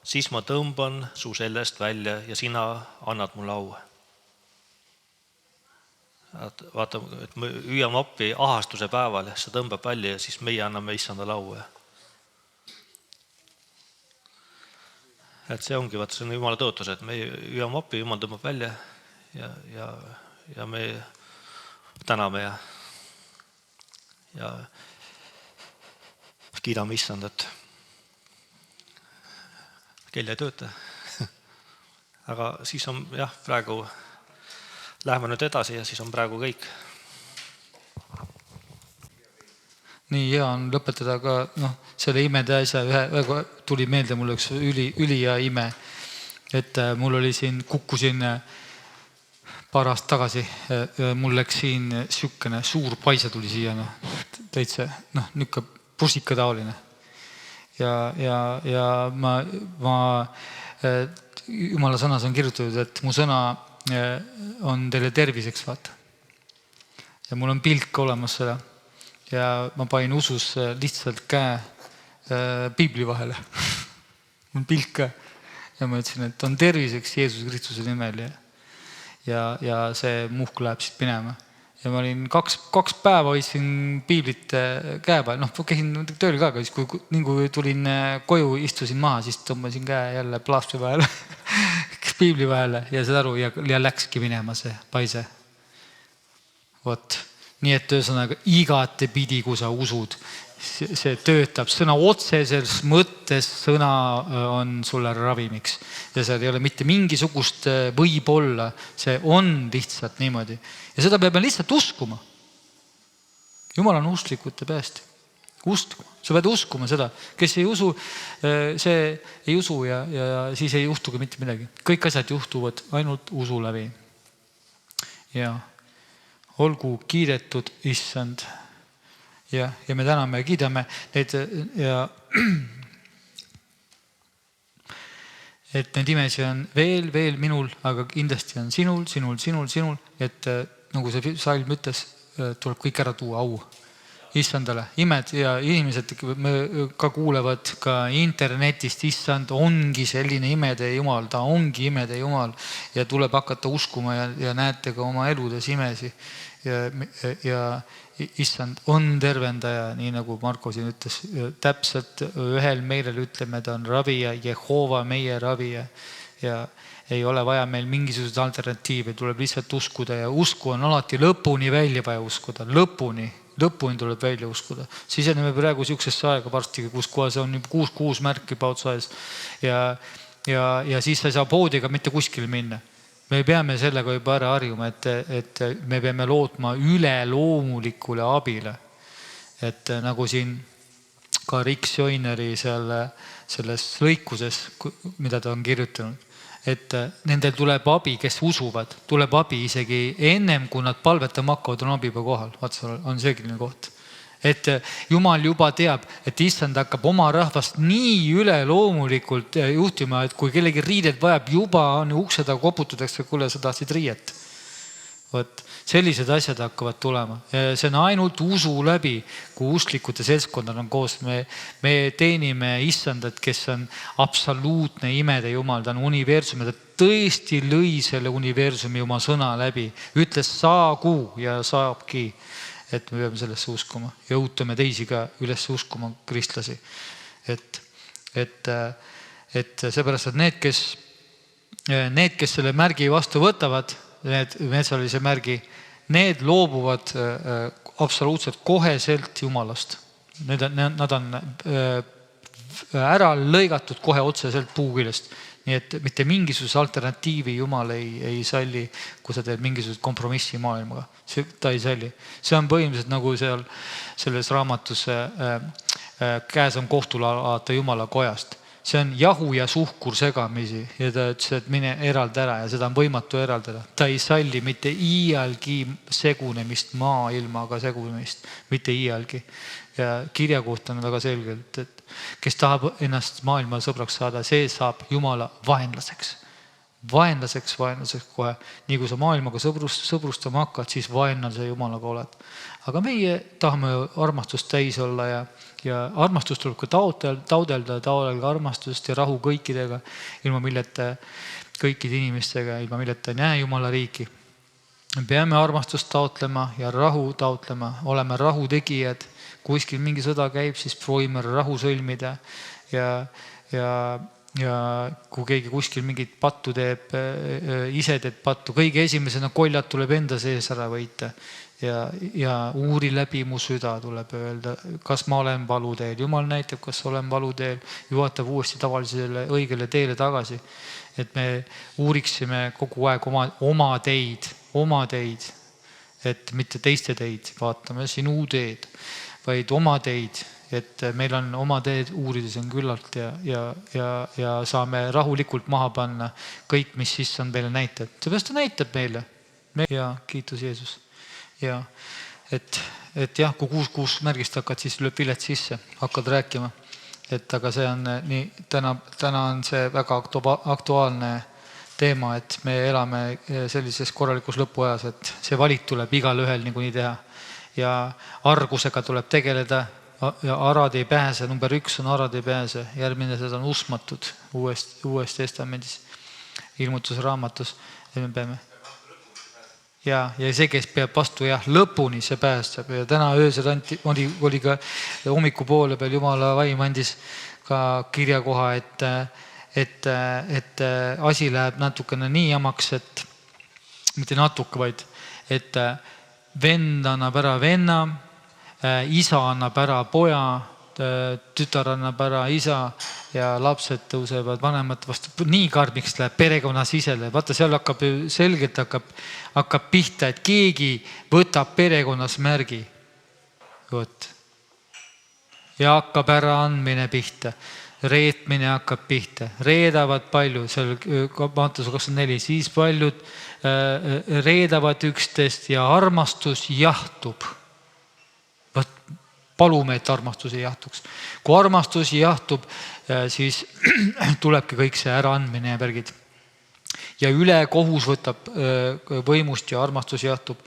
siis ma tõmban su sellest välja ja sina annad mulle au. Vaata, et me hüüame appi ahastuse päeval, see tõmbab välja ja siis meie anname issandale au. Et see ongi, vaata, see on Jumala tõotus, et me hüüame appi, Jumal tõmbab välja ja me täname ja kiidame issandat. Kell ei tööta. Aga siis on praegu läheme nüüd edasi ja siis on praegu kõik. Nii hea on lõpetada ka selle imede asja, tuli meelde mulle üks ülihea ime. et mul oli siin, kukkusin paar aastat tagasi, mul läks siin siukene suur paise tuli siia, täitsa, niuke pusikataoline. Ja ma Jumala sõnas on kirjutatud, et mu sõna on teile terviseks, vaata. Ja mul on pilk olemas seda. Ja ma panin usus lihtsalt käe piibli vahele. Mul pilk ka. Ja ma ütlesin, et on terviseks Jeesus Kristuse nimel. Ja see muhk läheb siit minema. Ja ma olin kaks päeva hoidsin piiblit käe peal. Käisin tööl ka, siis kui tulin koju, istusin maha, siis tõmbasin käe jälle plaastri vahele, piibli vahele ja seda aru ja läkski minema see paise. Vot. Nii et ühesõnaga igate pidi, kui sa usud, see töötab. Sõna otseses mõttes sõna on sulle ravimiks. Ja seal ei ole mitte mingisugust võib-olla. See on lihtsalt niimoodi. Ja seda peab lihtsalt uskuma. Jumal on usklikute päästi. Uskuma. Sa pead uskuma seda. Kes ei usu, see ei usu ja siis ei juhtugi mitte midagi. Kõik asjad juhtuvad ainult usu läbi. Ja olgu kiidetud issand. Ja me täname ja kiidame neid ja et neid imesi on veel minul, aga kindlasti on sinul, et nagu see salm ütles, tuleb kõik ära tuua au issandale. Imed ja inimesed ka kuulevad ka internetist, issand ongi selline imede Jumal, ta ongi imede Jumal ja tuleb hakata uskuma ja näete ka oma eludes imesi. Ja issand on tervendaja, nii nagu Marko siin ütles, täpselt ühel meelel ütleme, ta on ravija, Jehova meie ravija ja ei ole vaja meil mingisugused alternatiive, tuleb lihtsalt uskuda ja usku on alati lõpuni välja vaja uskuda, lõpuni tuleb välja uskuda. Siseneme praegu siuksesse aega varsti, kus kohas on 6 märki pautsaes ja siis sa ei saa poodiga mitte kuskil minna. Me peame sellega juba ära harjuma, et me peame lootma üleloomulikule abile. Et nagu siin ka Rick Joineri selles lõikuses, mida ta on kirjutanud, et nendel tuleb abi, kes usuvad, tuleb abi isegi ennem, kui nad palvetama hakkavad, on abi kohal. Vaata, on seegi koht. Et Jumal juba teab, et issand hakkab oma rahvast nii üleloomulikult juhtima, et kui kellegi riidet vajab, juba on ukse taga koputatakse, kuule, sa tahtsid riiet. Võt, sellised asjad hakkavad tulema. See on ainult usu läbi, kui usklikute seltskonnad on koos. Me teenime issandat, kes on absoluutne imede Jumal, ta on universum, ta tõesti lõi selle universumi oma sõna läbi. Ütles saagu ja saabki. Et me peame sellesse uskuma ja õutame teisi ka üles uskuma kristlasi. Et seepärast, et need, kes selle märgi vastu võtavad, need metsalise märgi, need loobuvad absoluutselt koheselt Jumalast. Nad on ära lõigatud kohe otseselt puuküljest. Nii et mitte mingisuguse alternatiivi Jumal ei salli, kui sa teed mingisugust kompromissi maailmaga. Ta ei salli. See on põhimõtteliselt nagu selles raamatus käes on kohtulaata Jumala kojast. See on jahu ja suhkur segamisi ja ta ütles, et mine eralda ära ja seda on võimatu eraldada. Ta ei salli mitte iialgi segunemist, maailmaga segunemist, mitte iialgi. Ja kirja kohta on väga selgelt, et kes tahab ennast maailma sõbraks saada, see saab Jumala vaenlaseks. Vaenlaseks kohe. Nii kui sa maailmaga sõbrustama hakkad, siis vaenlase Jumalaga oled. Aga meie tahame armastust täis olla ja armastust tuleb ka taodelda armastust ja rahu kõikidega, ilma milleta kõikide inimestega, ilma milleta ei näe Jumala riiki. Me peame armastust taotlema ja rahu taotlema, oleme rahu tegijad. Kuskil mingi sõda käib, siis proovime rahu sõlmida ja kui keegi kuskil mingit pattu teeb, ise teed pattu, kõige esimesena koljad tuleb enda sees ära võita ja uuri läbi mu süda tuleb öelda, kas ma olen valuteel. Jumal näitab, kas olen valuteel, juhatab uuesti tavalisele õigele teele tagasi, et me uuriksime kogu aeg oma teid, et mitte teiste teid, vaatame sinu teed, vaid oma teid et meil on oma teed uurides on küllalt ja saame rahulikult maha panna kõik, mis issand meile näitab. Seepärast ta näitab meile. Ja kiitus Jeesus. Ja et jah, kui 6 märgist hakkad, siis lööb vilet sisse, hakkad rääkima. Aga see on nii, täna on see väga aktuaalne teema, et me elame sellises korralikus lõpuajas, et see valik tuleb igal ühel niikuinii teha. Ja argusega tuleb tegeleda ja arad ei pääse, number 1 on arad ei pääse, järgmine seda on usmatud uues testamendis, ilmutusraamatus, et me peame. Ja see, kes peab vastu, lõpuni see päästab. Ja täna öösel oli ka hommikupoole peal Jumala vaim andis ka kirjakoha, et asi läheb natukene nii jamaks, et mitte natuke, vaid et vend annab ära venna, isa annab ära poja, tütar annab ära isa ja lapsed tõusevad vanemate vastu. Nii karmiks läheb perekonna sisele. Vaata, seal selgelt hakkab pihta, et keegi võtab perekonnas märgi. Ja hakkab ära andmine pihta. Reetmine hakkab pihta. Reedavad palju. Seal Matteuse 24. Siis paljud reedavad üksteist ja armastus jahtub. Palume, et armastus ei jahtuks. Kui armastus jahtub, siis tulebki kõik see äraandmine ja värgid. Ja üle kohus võtab võimust ja armastus jahtub.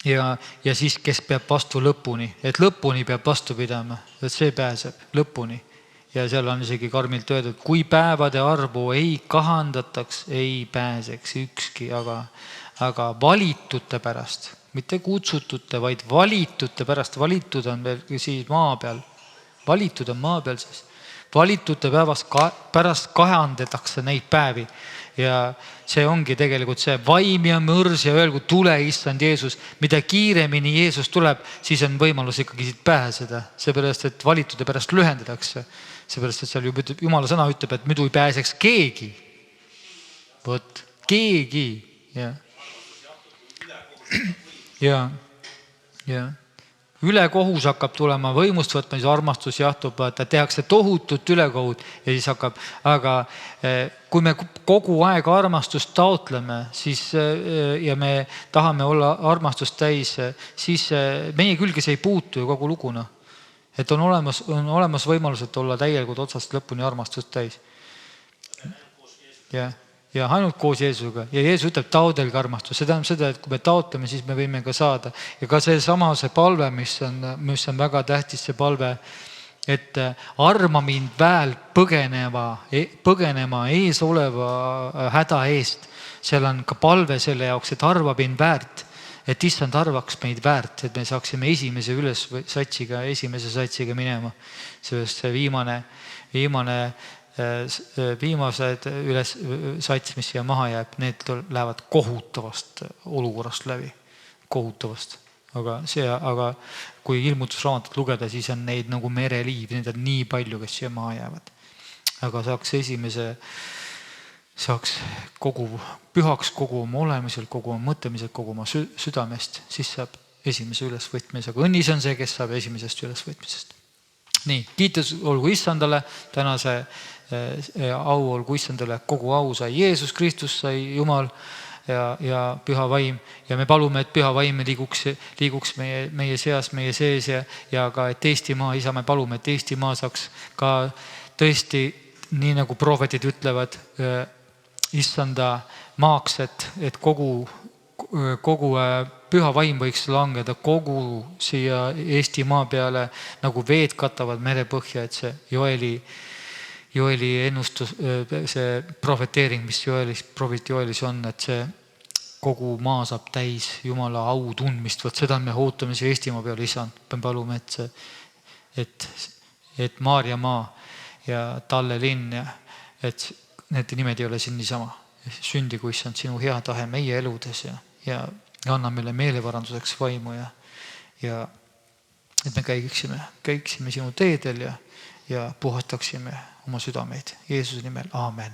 Ja siis, kes peab vastu lõpuni. Et lõpuni peab vastu pidama. Et see pääseb lõpuni. Ja seal on isegi karmilt öeldud, kui päevade arvu ei kahandataks, ei pääseks ükski, aga valitute pärast, mitte kutsutute, vaid valitute pärast. Valitud on veel siis maa peal. Valitud on maa peal siis. Valitute pärast kahandatakse neid päevi. Ja see ongi tegelikult see vaim ja mõrs ja öelgu tule issand Jeesus. Mida kiiremini Jeesus tuleb, siis on võimalus ikkagi siit pääseda. Seepärast, et valitude pärast lühendatakse. Seepärast, et seal Jumala sõna ütleb, et muidu ei pääseks keegi. Võt, keegi. Ja ülekohus hakkab tulema võimust võtma, siis armastus jahtub, et tehakse tohutut ülekohut ja siis hakkab, aga kui me kogu aeg armastust taotleme, siis ja me tahame olla armastust täis, siis meie külge see ei puutu ju kogu luguna. Et on olemas võimalus, et olla täielikult otsast lõpuni armastust täis. Ja ainult koos Jeesuga. Ja Jeesus ütleb, taodelge armastus. See tähendab seda, et kui me taotleme, siis me võime ka saada. Ja ka see palve, mis on väga tähtis, see palve, et arma mind väel põgenema ees oleva häda eest. Seal on ka palve selle jaoks, et arva mind väärt, et issand arvaks meid väärt, et me saaksime esimese satsiga minema. Sellest see viimased üles sats, mis siia maha jääb, need lähevad kohutavast olukorrast läbi. Kohutavast. Aga kui ilmutusraamatut lugeda, siis on neid nagu mereliiv, neid on nii palju, kes siia maha jäävad. Aga saaks pühaks kogu oma olemisel, kogu oma mõtlemisel, kogu oma südamest, siis saab esimese ülesvõtmise. Aga õnnis on see, kes saab esimesest ülesvõtmisest. Nii, kiitus olgu issandale, tänase au olgu issandale, kogu au sai Jeesus Kristus, sai Jumal ja püha vaim. Ja me palume, et püha vaim liiguks meie seas, meie sees ja ka, et Eestimaa, isa, me palume, et Eestimaa saaks ka tõesti, nii nagu prohvetid ütlevad, issanda maaks, et kogu püha vaim võiks langeda kogu siia Eesti maa peale, nagu veed katavad merepõhja, et see Joeli ennustus, see prohveteering, mis prohvet Joelis on, et see kogu maa saab täis Jumala au tundmist. Võt seda me ootame see Eestimaa peale, isand. Me palume, et Maarja maa ja Talle linn, et need nimed ei ole siin niisama. Sündigu issand sinu hea tahe meie eludes ja anna meile meeleparanduseks vaimu ja et me käiksime sinu teedel ja puhastaksime oma südameid. Jeesuse nimel, aamen.